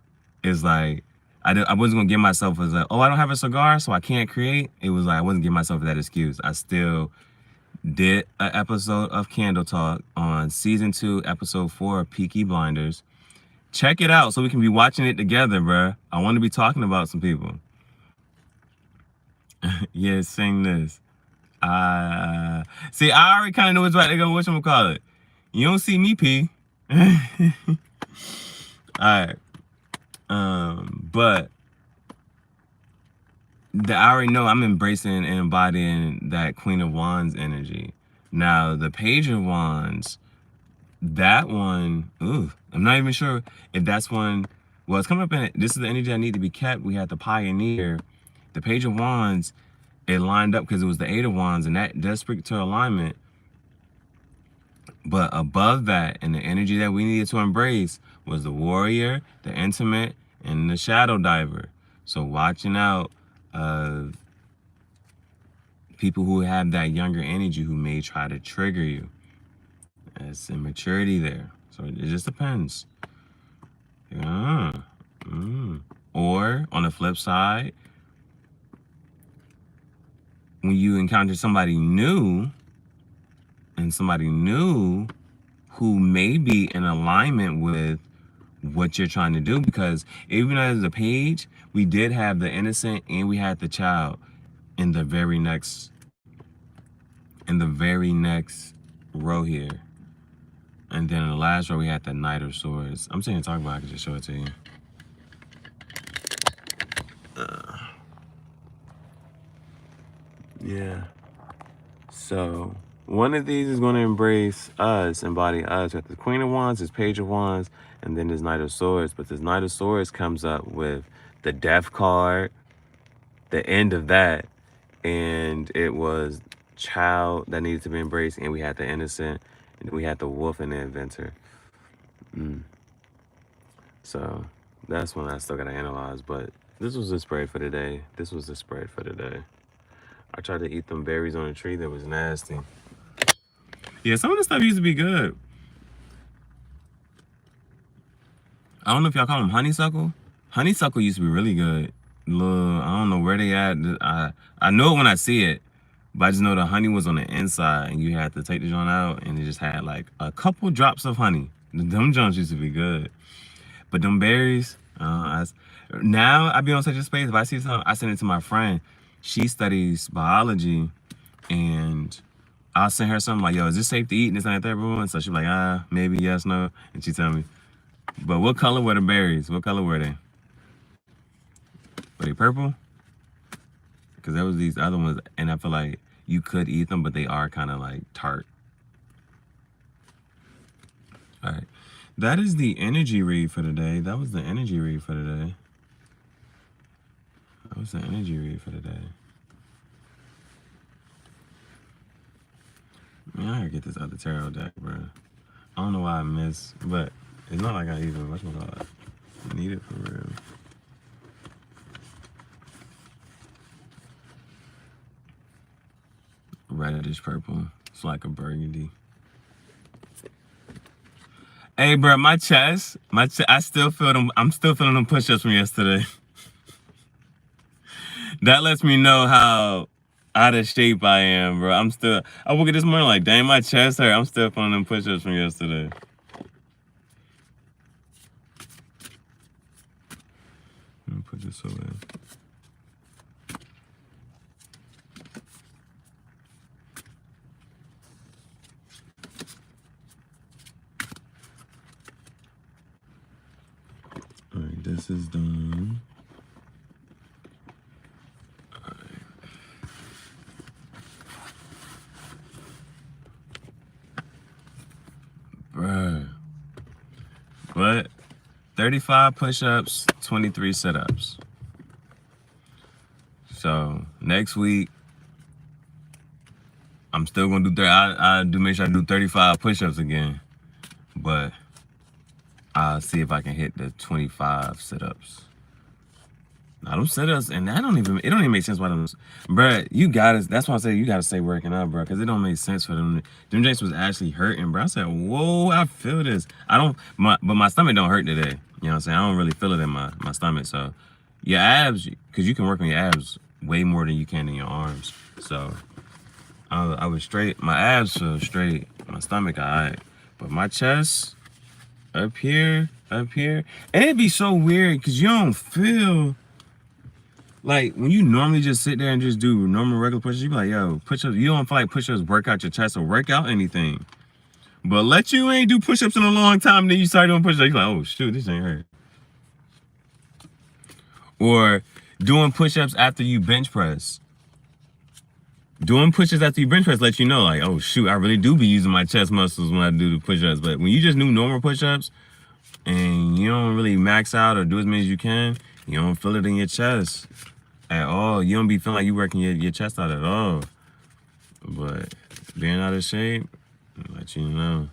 it's like, I wasn't going to give myself as like, oh, I don't have a cigar, so I can't create. It was like, I wasn't giving myself that excuse. I still did an episode of Candle Talk on season 2, episode 4 of Peaky Blinders. Check it out so we can be watching it together, bruh. I want to be talking about some people. Yeah, sing this. See, I already kind of know what's about to go. Whatchamacallit? You don't see me pee. Alright. But I already know I'm embracing and embodying that Queen of Wands energy. Now, the Page of Wands, that one, I'm not even sure if that's one. Well, it's coming up in it. This is the energy that need to be kept. We had the Pioneer. The Page of Wands, it lined up because it was the Eight of Wands, and that does speak to alignment. But above that, and the energy that we needed to embrace was the Warrior, the Intimate, and the Shadow Diver. So watching out of people who have that younger energy who may try to trigger you. There's immaturity there. So it just depends. Yeah. Or on the flip side, when you encounter somebody new, and somebody new who may be in alignment with what you're trying to do, because even as a page, we did have the innocent and we had the child in the very next row here. And then in the last row we had the Knight of Swords. I'm saying talk about it, I can just show it to you. Yeah. So one of these is going to embrace us, embody us. We have the Queen of Wands, this Page of Wands, and then this Knight of Swords. But this Knight of Swords comes up with the Death card, the end of that, and it was child that needed to be embraced, and we had the innocent, and we had the wolf and the inventor. So that's one I still gotta analyze, but this was the spread for today. I tried to eat them berries on a tree that was nasty. Yeah, some of the stuff used to be good. I don't know if y'all call them honeysuckle. Honeysuckle used to be really good. Look, I don't know where they at. I know it when I see it, but I just know the honey was on the inside and you had to take the joint out and it just had like a couple drops of honey. Them joints used to be good. But them berries, now I be on such a space, if I see something, I send it to my friend. She studies biology, and I'll send her something like, yo, is this safe to eat? And this and that, everyone. So she's like, maybe, yes, no. And she tell me. But what color were the berries? What color were they? Were they purple? Because there was these other ones, and I feel like you could eat them, but they are kind of like tart. All right. That is the energy read for today. That was the energy read for today. Man, I gotta get this other tarot deck, bro. I don't know why I missed, but it's not like I even need it for real. Reddish purple. It's like a burgundy. Hey, bro, my chest, I still feel them. I'm still feeling them push-ups from yesterday. That lets me know how out of shape I am, bro. I woke up this morning like, dang, my chest hurt. I'm still feeling them push-ups from yesterday. Let me put this away. All right, this is done. Bruh. But 35 push-ups, 23 sit-ups. So next week, I'm still gonna do I do make sure I do 35 push-ups again. But I'll see if I can hit the 25 sit-ups. Now them sit-ups, and it don't even make sense why them, bruh, that's why I say you gotta stay working out, bruh, because it don't make sense for them. Them joints was actually hurting, bruh. I said, whoa, I feel this. But my stomach don't hurt today. You know what I'm saying? I don't really feel it in my stomach. So your abs, because you can work on your abs way more than you can in your arms. So I was straight. My abs feel straight. My stomach, all right. But my chest, up here, and it'd be so weird because you don't feel like when you normally just sit there and just do normal regular push-ups, you be like, yo, push-ups, you don't feel like push-ups work out your chest or work out anything. But let you ain't do push-ups in a long time, then you start doing push-ups, you're like, oh shoot, this ain't hurt. Or doing push-ups after you bench press. Doing push-ups after you bench press lets you know, like, oh shoot, I really do be using my chest muscles when I do the push-ups. But when you just do normal push-ups and you don't really max out or do as many as you can, you don't feel it in your chest at all. You don't be feeling like you working your chest out at all. But being out of shape, I'll let you know.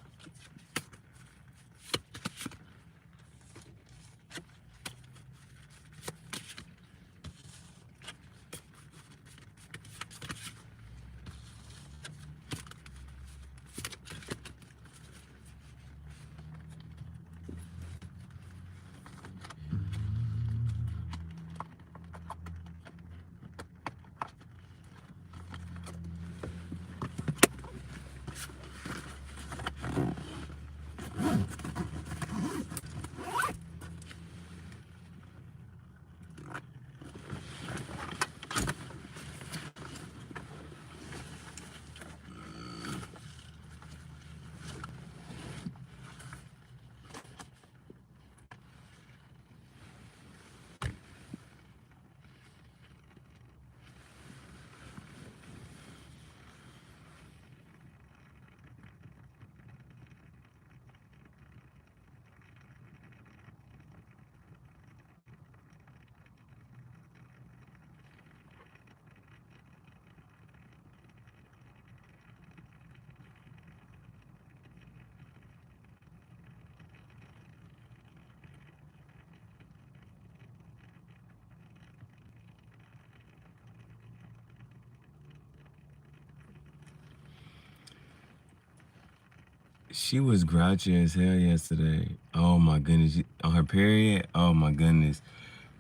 She was grouchy as hell yesterday. Oh my goodness. On her period? Oh my goodness.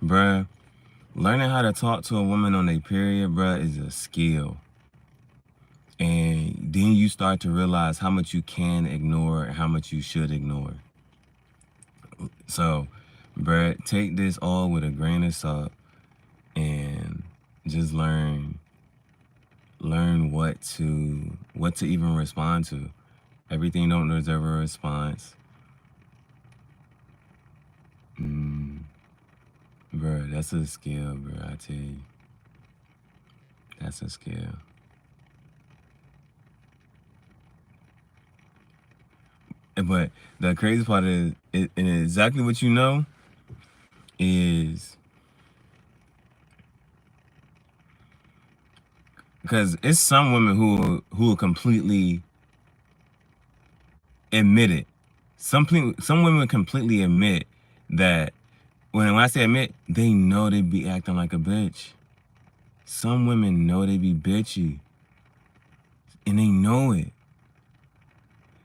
Bruh, learning how to talk to a woman on a period, bruh, is a skill. And then you start to realize how much you can ignore and how much you should ignore. So, bruh, take this all with a grain of salt and just learn what to even respond to. Everything don't deserve a response. Bruh, that's a skill, bruh, I tell you. That's a skill. But the crazy part is, and exactly what you know is, because it's some women who will completely admit it. Some women completely admit that, when I say admit, they know they be acting like a bitch. Some women know they be bitchy. And they know it.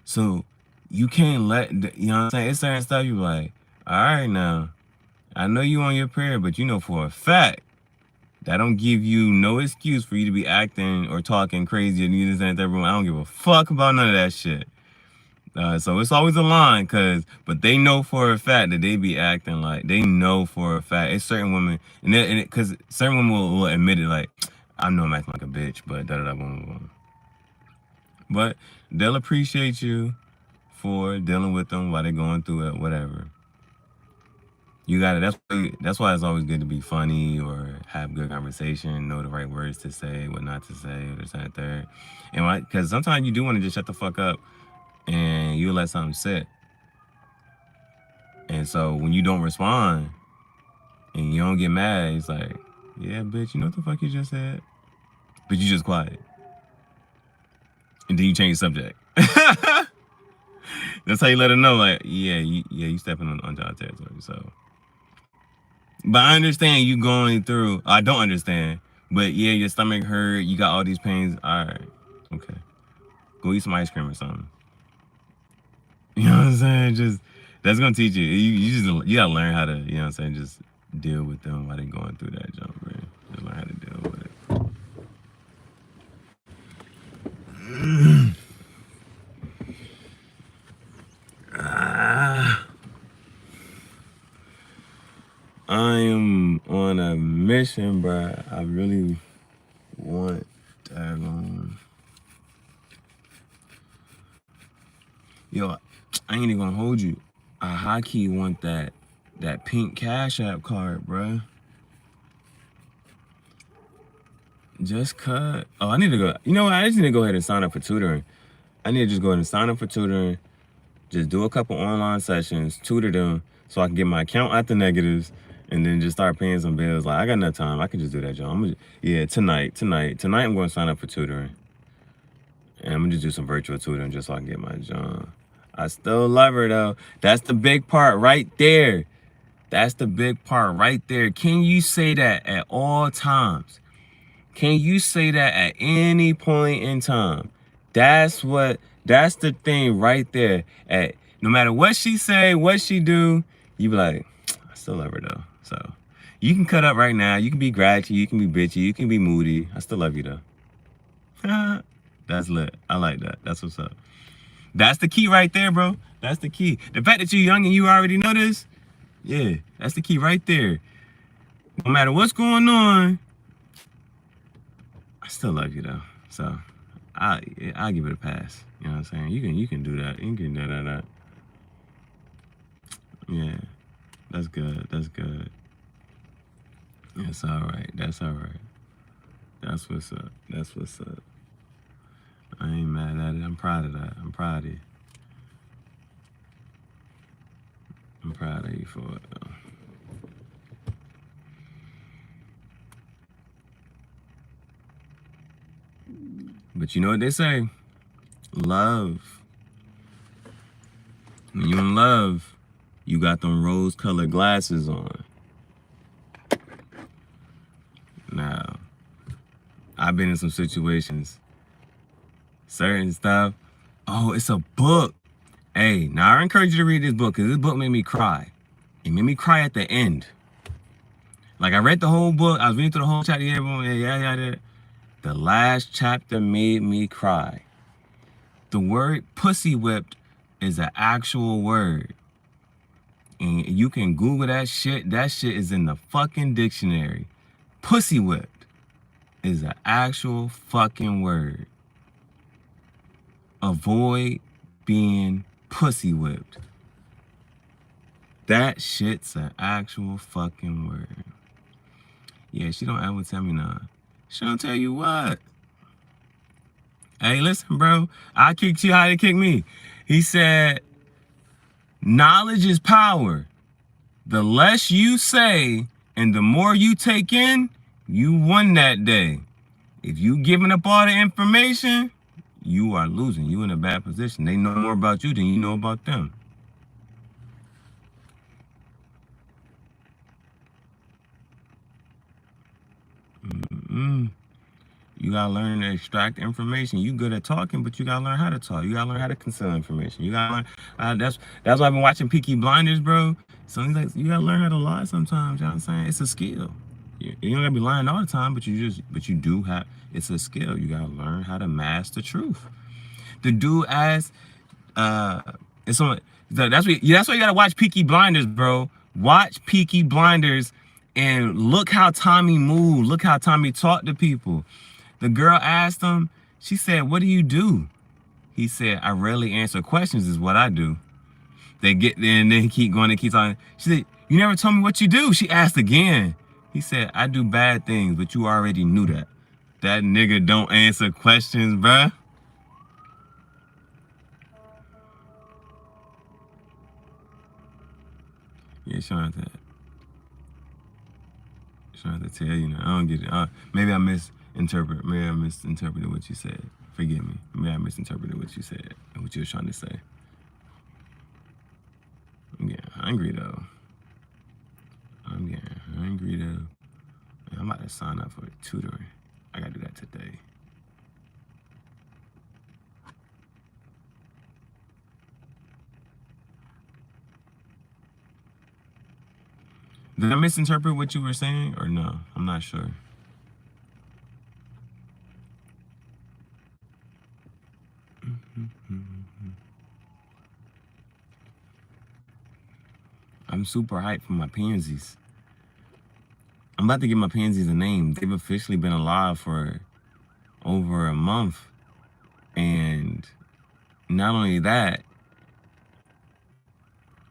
So you can't let, you know what I'm saying? It's certain stuff you like, all right now, I know you on your period, but you know for a fact, that don't give you no excuse for you to be acting or talking crazy and you understand everyone. I don't give a fuck about none of that shit. So it's always a line, but they know for a fact that they be acting like, they know for a fact. It's certain women, because certain women will admit it, like, I know I'm acting like a bitch, but da-da-da, boom, boom. But they'll appreciate you for dealing with them while they're going through it, whatever. You got it. That's why it's always good to be funny or have good conversation, know the right words to say, what not to say, or this and that third. And because sometimes you do want to just shut the fuck up and you let something sit. And so when you don't respond and you don't get mad, it's like, yeah, bitch, you know what the fuck you just said? But you just quiet. And then you change the subject. That's how you let them know, like, yeah, you stepping on John's territory, so. But I understand you going through, I don't understand, but yeah, your stomach hurt, you got all these pains, all right, okay. Go eat some ice cream or something. You know what I'm saying? That's gonna teach you. You gotta learn how to, you know what I'm saying, just deal with them while they're going through that jump, man. Just learn how to deal with it. I am on a mission, bro. I really want yo, I ain't even gonna hold you. I high-key want that pink Cash App card, bro. Just cut. Oh, I need to go. You know what? I just need to go ahead and sign up for tutoring. I need to just go ahead and sign up for tutoring. Just do a couple online sessions, tutor them, so I can get my account out the negatives, and then just start paying some bills. Like, I got enough time. I can just do that, John. Yeah, tonight, I'm going to sign up for tutoring. And I'm going to just do some virtual tutoring just so I can get my John. I still love her, though. That's the big part right there. That's the big part right there. Can you say that at all times? Can you say that at any point in time? That's the thing right there. No matter what she say, what she do, you be like, I still love her though. So you can cut up right now. You can be grouchy, you can be bitchy, you can be moody. I still love you though. That's lit. I like that. That's what's up. That's the key right there, bro. That's the key. The fact that you're young and you already know this, yeah, that's the key right there. No matter what's going on, I still love you though. So I'll give it a pass. You know what I'm saying? You can do that. You can do that. Yeah. That's good. That's good. That's all right. That's all right. That's what's up. That's what's up. I ain't mad at it. I'm proud of that. I'm proud of you. I'm proud of you for it though. But you know what they say? Love. When you in love, you got them rose-colored glasses on. Now, I've been in some situations, certain stuff. Oh, it's a book. Hey, now I encourage you to read this book because this book made me cry. It made me cry at the end. Like I read the whole book. I was reading through the whole chapter. Yeah. The last chapter made me cry. The word pussy whipped is an actual word. And you can Google that shit. That shit is in the fucking dictionary. Pussy whipped is an actual fucking word. Avoid being pussy whipped. That shit's an actual fucking word. Yeah, she don't ever tell me none. She don't tell you what. Hey, listen, bro. I kicked you how they kicked me. He said, knowledge is power. The less you say and the more you take in, you won that day. If you giving up all the information, you are losing. You in a bad position. They know more about you than you know about them. You gotta learn to extract information. You good at talking, but you gotta learn how to talk. You gotta learn how to conceal information. You gotta learn. That's why I've been watching Peaky Blinders, bro. So he's like, you gotta learn how to lie sometimes. You know what I'm saying? It's a skill. You don't gotta be lying all the time, but you do have. It's a skill. You gotta learn how to mask the truth. The dude asked, it's on. That's why you gotta watch Peaky Blinders, bro. Watch Peaky Blinders, and look how Tommy moved. Look how Tommy talked to people. The girl asked him, she said, what do you do? He said, I rarely answer questions is what I do. They get there and then he keep going and keep talking. She said, you never told me what you do. She asked again. He said, I do bad things, but you already knew that. That nigga don't answer questions, bruh. Yeah, she don't have to tell you now. I don't get it. Maybe I misinterpreted. Maybe I misinterpreted what you said. Forgive me. Maybe I misinterpreted what you said and what you were trying to say. I'm getting hungry though. I'm getting hungry though. I'm about to sign up for tutoring. I gotta do that today. Did I misinterpret what you were saying or no? I'm not sure. I'm super hyped for my pansies. I'm about to give my pansies a name. They've officially been alive for over a month. And not only that,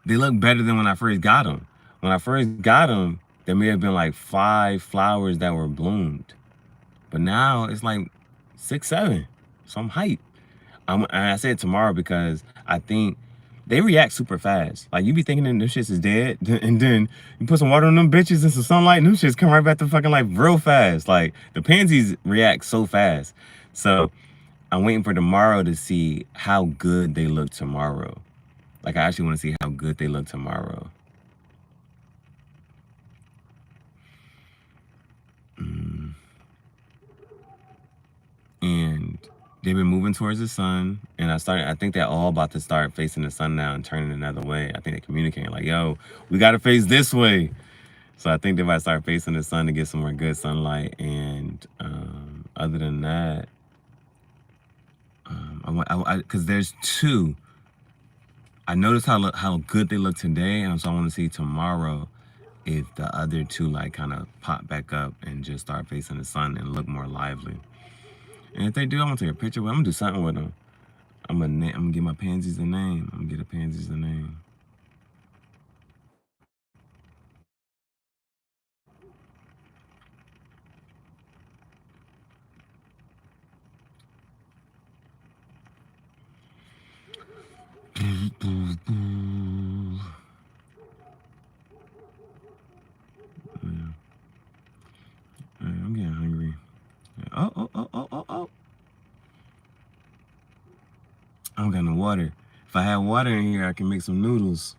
they look better than when I first got them. When I first got them, there may have been like 5 flowers that were bloomed. But now it's like 6, 7. So I'm hyped. And I said tomorrow because I think they react super fast. Like you be thinking that them shits is dead, and then you put some water on them bitches and some sunlight, and them shits come right back to fucking life real fast. Like the pansies react so fast. So I'm waiting for tomorrow to see how good they look tomorrow. Like I actually want to see how good they look tomorrow. And they've been moving towards the sun, and I think they're all about to start facing the sun now and turning another way. I think they're communicating like, yo, we got to face this way. So I think they might start facing the sun to get some more good sunlight. And other than that, because there's 2. I noticed how good they look today, and so I want to see tomorrow if the other 2 like kind of pop back up and just start facing the sun and look more lively. And if they do, I'm gonna take a picture with them. I'm gonna do something with them. I'm gonna give my pansies a name. I'm gonna get the pansies a name. I'm getting hungry. Oh. I don't got no water. If I had water in here, I can make some noodles.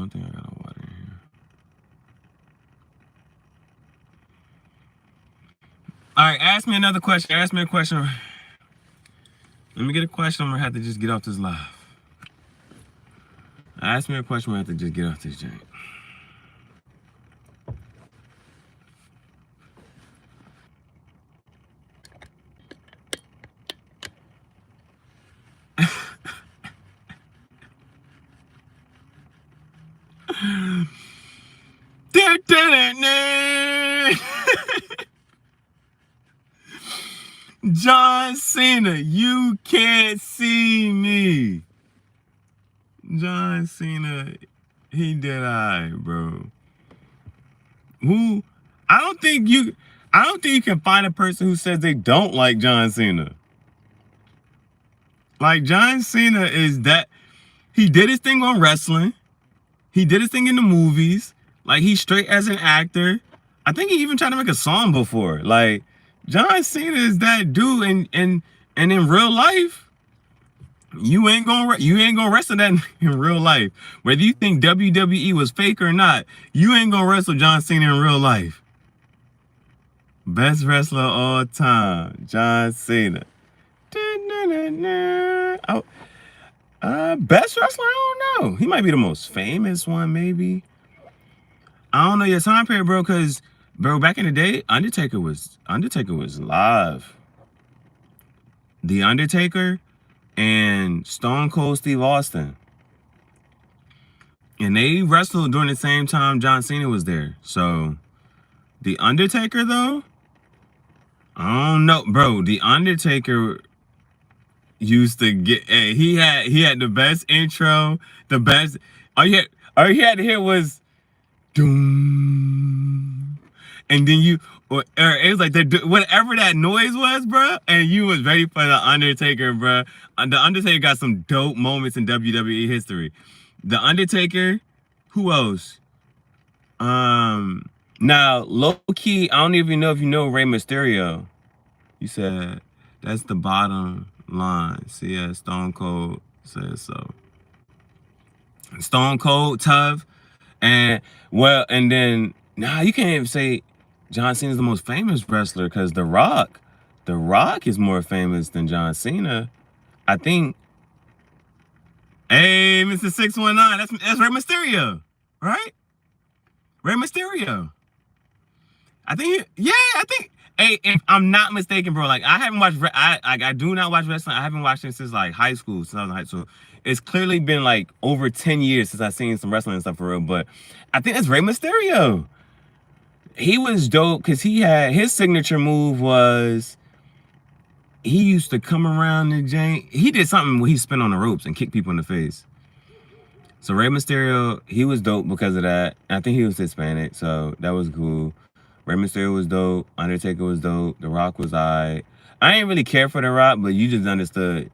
don't think I got no water in here. All right, ask me another question. Ask me a question. Let me get a question. I'm gonna have to just get off this live. Ask me a question. I have to just get off this jank. John Cena, you can't see me. John Cena, he did bro. Who? I don't think you can find a person who says they don't like John Cena. Like, John Cena is that, he did his thing on wrestling. He did his thing in the movies. Like, he's straight as an actor. I think he even tried to make a song before. Like, John Cena is that dude, and in real life, you ain't gonna wrestle that in real life. Whether you think WWE was fake or not, you ain't gonna wrestle John Cena in real life. Best wrestler of all time, John Cena. Best wrestler? I don't know. He might be the most famous one, maybe. I don't know your time period, bro, because, bro, back in the day, Undertaker was live. The Undertaker and Stone Cold Steve Austin. And they wrestled during the same time John Cena was there. So, The Undertaker, though, I don't know, bro. The Undertaker used to get, hey, he had the best intro, the best. All you had to hear was doom, and then or it was like whatever that noise was, bro, and you was ready for the Undertaker, bro. The Undertaker got some dope moments in WWE history. The Undertaker, who else? Now low key, I don't even know if you know Rey Mysterio. You said that's the bottom line. See, yeah, Stone Cold says so. Stone Cold, tough, and then you can't even say John Cena is the most famous wrestler because The Rock is more famous than John Cena. I think. Hey, Mr. 619, that's Rey Mysterio, right? Rey Mysterio. I think. Hey, if I'm not mistaken, bro, like I haven't watched. I do not watch wrestling. I haven't watched it since like high school. Since I was in high school, it's clearly been like over 10 years since I've seen some wrestling and stuff for real. But I think that's Rey Mysterio. He was dope because his signature move was he used to come around the jank. He did something where he spin on the ropes and kick people in the face. So Rey Mysterio, he was dope because of that. I think he was Hispanic, so that was cool. Rey Mysterio was dope. Undertaker was dope. The Rock was alright. I ain't really care for The Rock, but you just understood.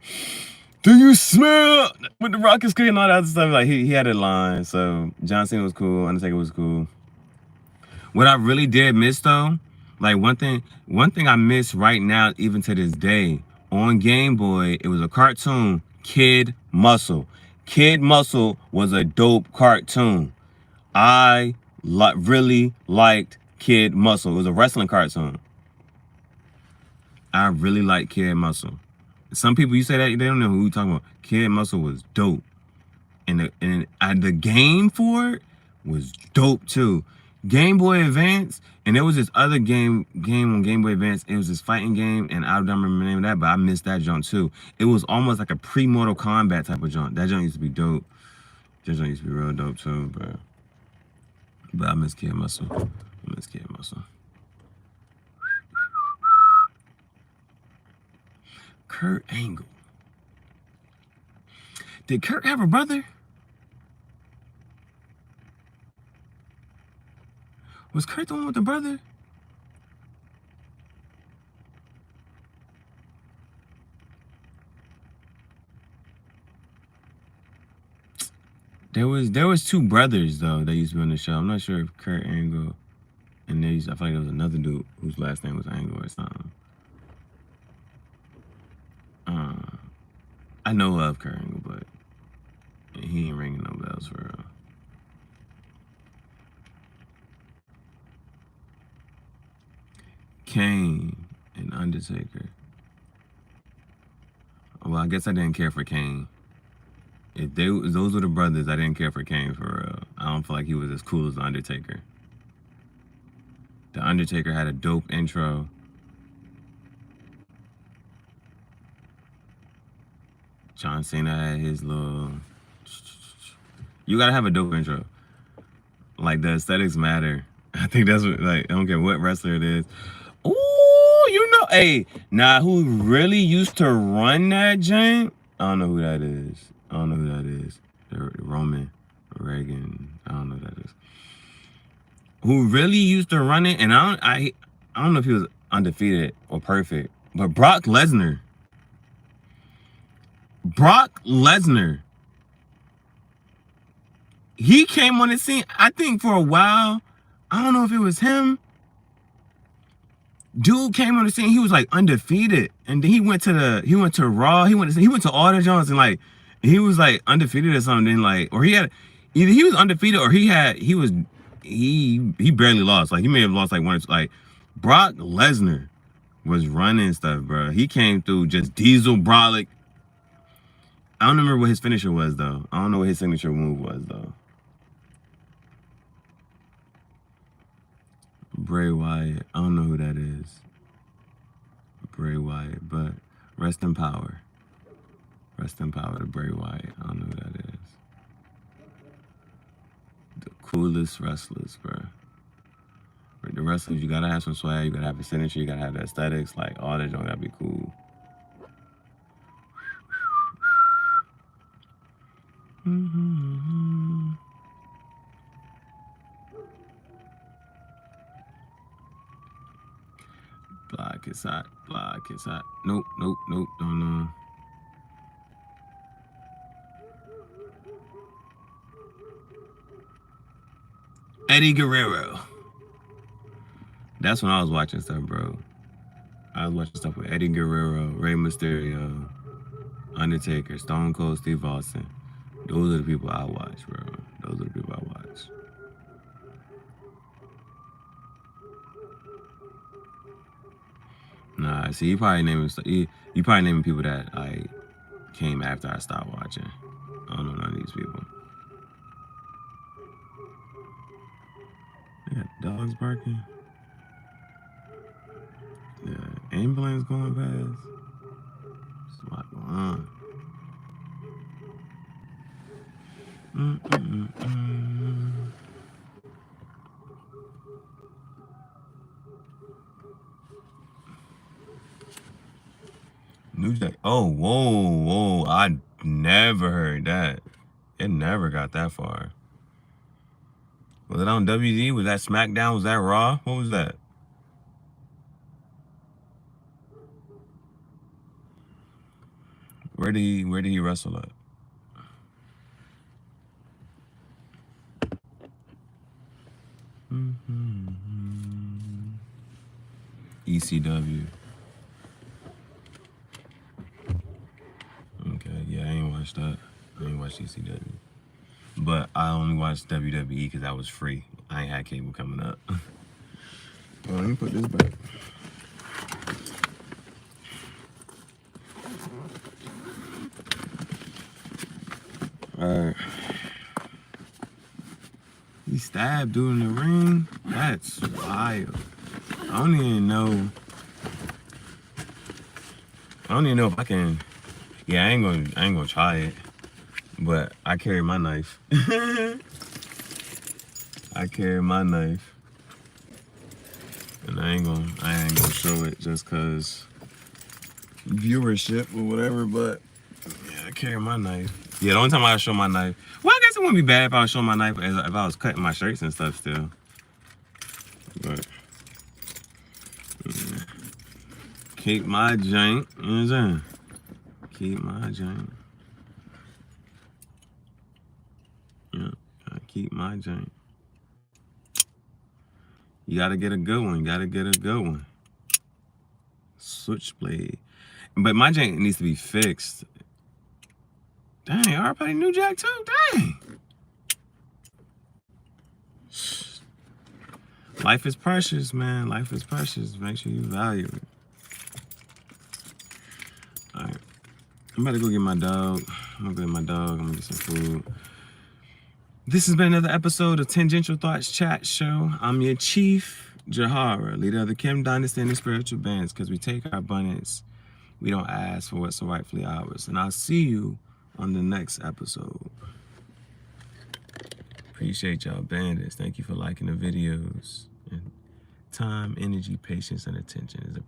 Do you smell what The Rock is cooking and all that other stuff? Like he had a line. So John Cena was cool. Undertaker was cool. What I really did miss though, like one thing I miss right now, even to this day, on Game Boy, it was a cartoon, Kid Muscle. Kid Muscle was a dope cartoon. I really liked Kid Muscle. It was a wrestling cartoon. I really like Kid Muscle. Some people, you say that, they don't know who you're talking about. Kid Muscle was dope. And the game for it was dope too. Game Boy Advance, and there was this other game on Game Boy Advance. It was this fighting game, and I don't remember the name of that, but I missed that junk too. It was almost like a pre-Mortal Kombat type of junk. That junk used to be dope. That junk used to be real dope too, bro. But I miss Kid Muscle. I miss Kid Muscle. Kurt Angle. Did Kurt have a brother? Was Kurt the one with the brother? There was two brothers though that used to be on the show. I'm not sure if Kurt Angle and I feel like there was another dude whose last name was Angle or something. I know of Kurt Angle, but he ain't ringing no bells for real. Kane and Undertaker. Well, I guess I didn't care for Kane. If those were the brothers, I didn't care for Kane for real. I don't feel like he was as cool as the Undertaker. The Undertaker had a dope intro. John Cena had his little... You gotta have a dope intro. Like, the aesthetics matter. I think that's what, like, I don't care what wrestler it is. Ooh, you know, hey, now who really used to run that jank? I don't know who that is. I don't know who that is. Roman Reagan. I don't know who that is. Who really used to run it? And I don't know if he was undefeated or perfect, but Brock Lesnar. Brock Lesnar. He came on the scene, I think for a while. I don't know if it was him. Dude came on the scene, he was like undefeated. And then he went to Raw, he went to all the Jones and like he was like undefeated or something, like, or he had either he was undefeated or he barely lost. Like he may have lost like one or two. Like Brock Lesnar was running stuff, bro. He came through just diesel brolic. I don't remember what his finisher was though. I don't know what his signature move was though. Bray Wyatt. I don't know who that is. Bray Wyatt, but rest in power. Rest in power to Bray Wyatt. I don't know who that is. The coolest wrestlers, bro. The wrestlers, you gotta have some swag, you gotta have a signature, you gotta have the aesthetics, like all that junk gotta be cool. Block is hot, block is hot. Nope, nope, nope, don't know. Eddie Guerrero. That's when I was watching stuff, bro. I was watching stuff with Eddie Guerrero, Rey Mysterio, Undertaker, Stone Cold Steve Austin. Those are the people I watch, bro. Those are the people I watch. Nah, see, you probably naming people that I came after I stopped watching. I don't know none of these people. They got dogs barking. Yeah, ambulance going past. What's a lot going on? New Jack. Oh, whoa. I never heard that. It never got that far. Was it on WD? Was that SmackDown? Was that Raw? What was that? Where did he wrestle at? ECW. Okay, yeah, I ain't watched that. I ain't watched ECW. But I only watched WWE because that was free. I ain't had cable coming up. Well, let me put this back. Alright. He stabbed dude in the ring? That's wild. I don't even know if I can. Yeah, I ain't gonna try it. But I carry my knife. I carry my knife. And I ain't gonna show it just cause viewership or whatever, but yeah, I carry my knife. Yeah, the only time I show my knife. Well, I guess it wouldn't be bad if I was showing my knife if I was cutting my shirts and stuff still. But yeah. Keep my jank, you know what I'm saying? Keep my jank. Yeah, keep my jank. You gotta get a good one. Switchblade. But my jank needs to be fixed. Dang, everybody new jack too? Dang. Life is precious, man. Life is precious. Make sure you value it. All right. I'm about to go get my dog. I'm gonna go get my dog. I'm gonna get some food. This has been another episode of Tangential Thoughts Chat Show. I'm your Chief Gihareh, leader of the Kim Dynasty and the Spiritual Bands, because we take our abundance. We don't ask for what's so rightfully ours. And I'll see you on the next episode. Appreciate y'all, Bandits. Thank you for liking the videos. And time, energy, patience, and attention is appreciated.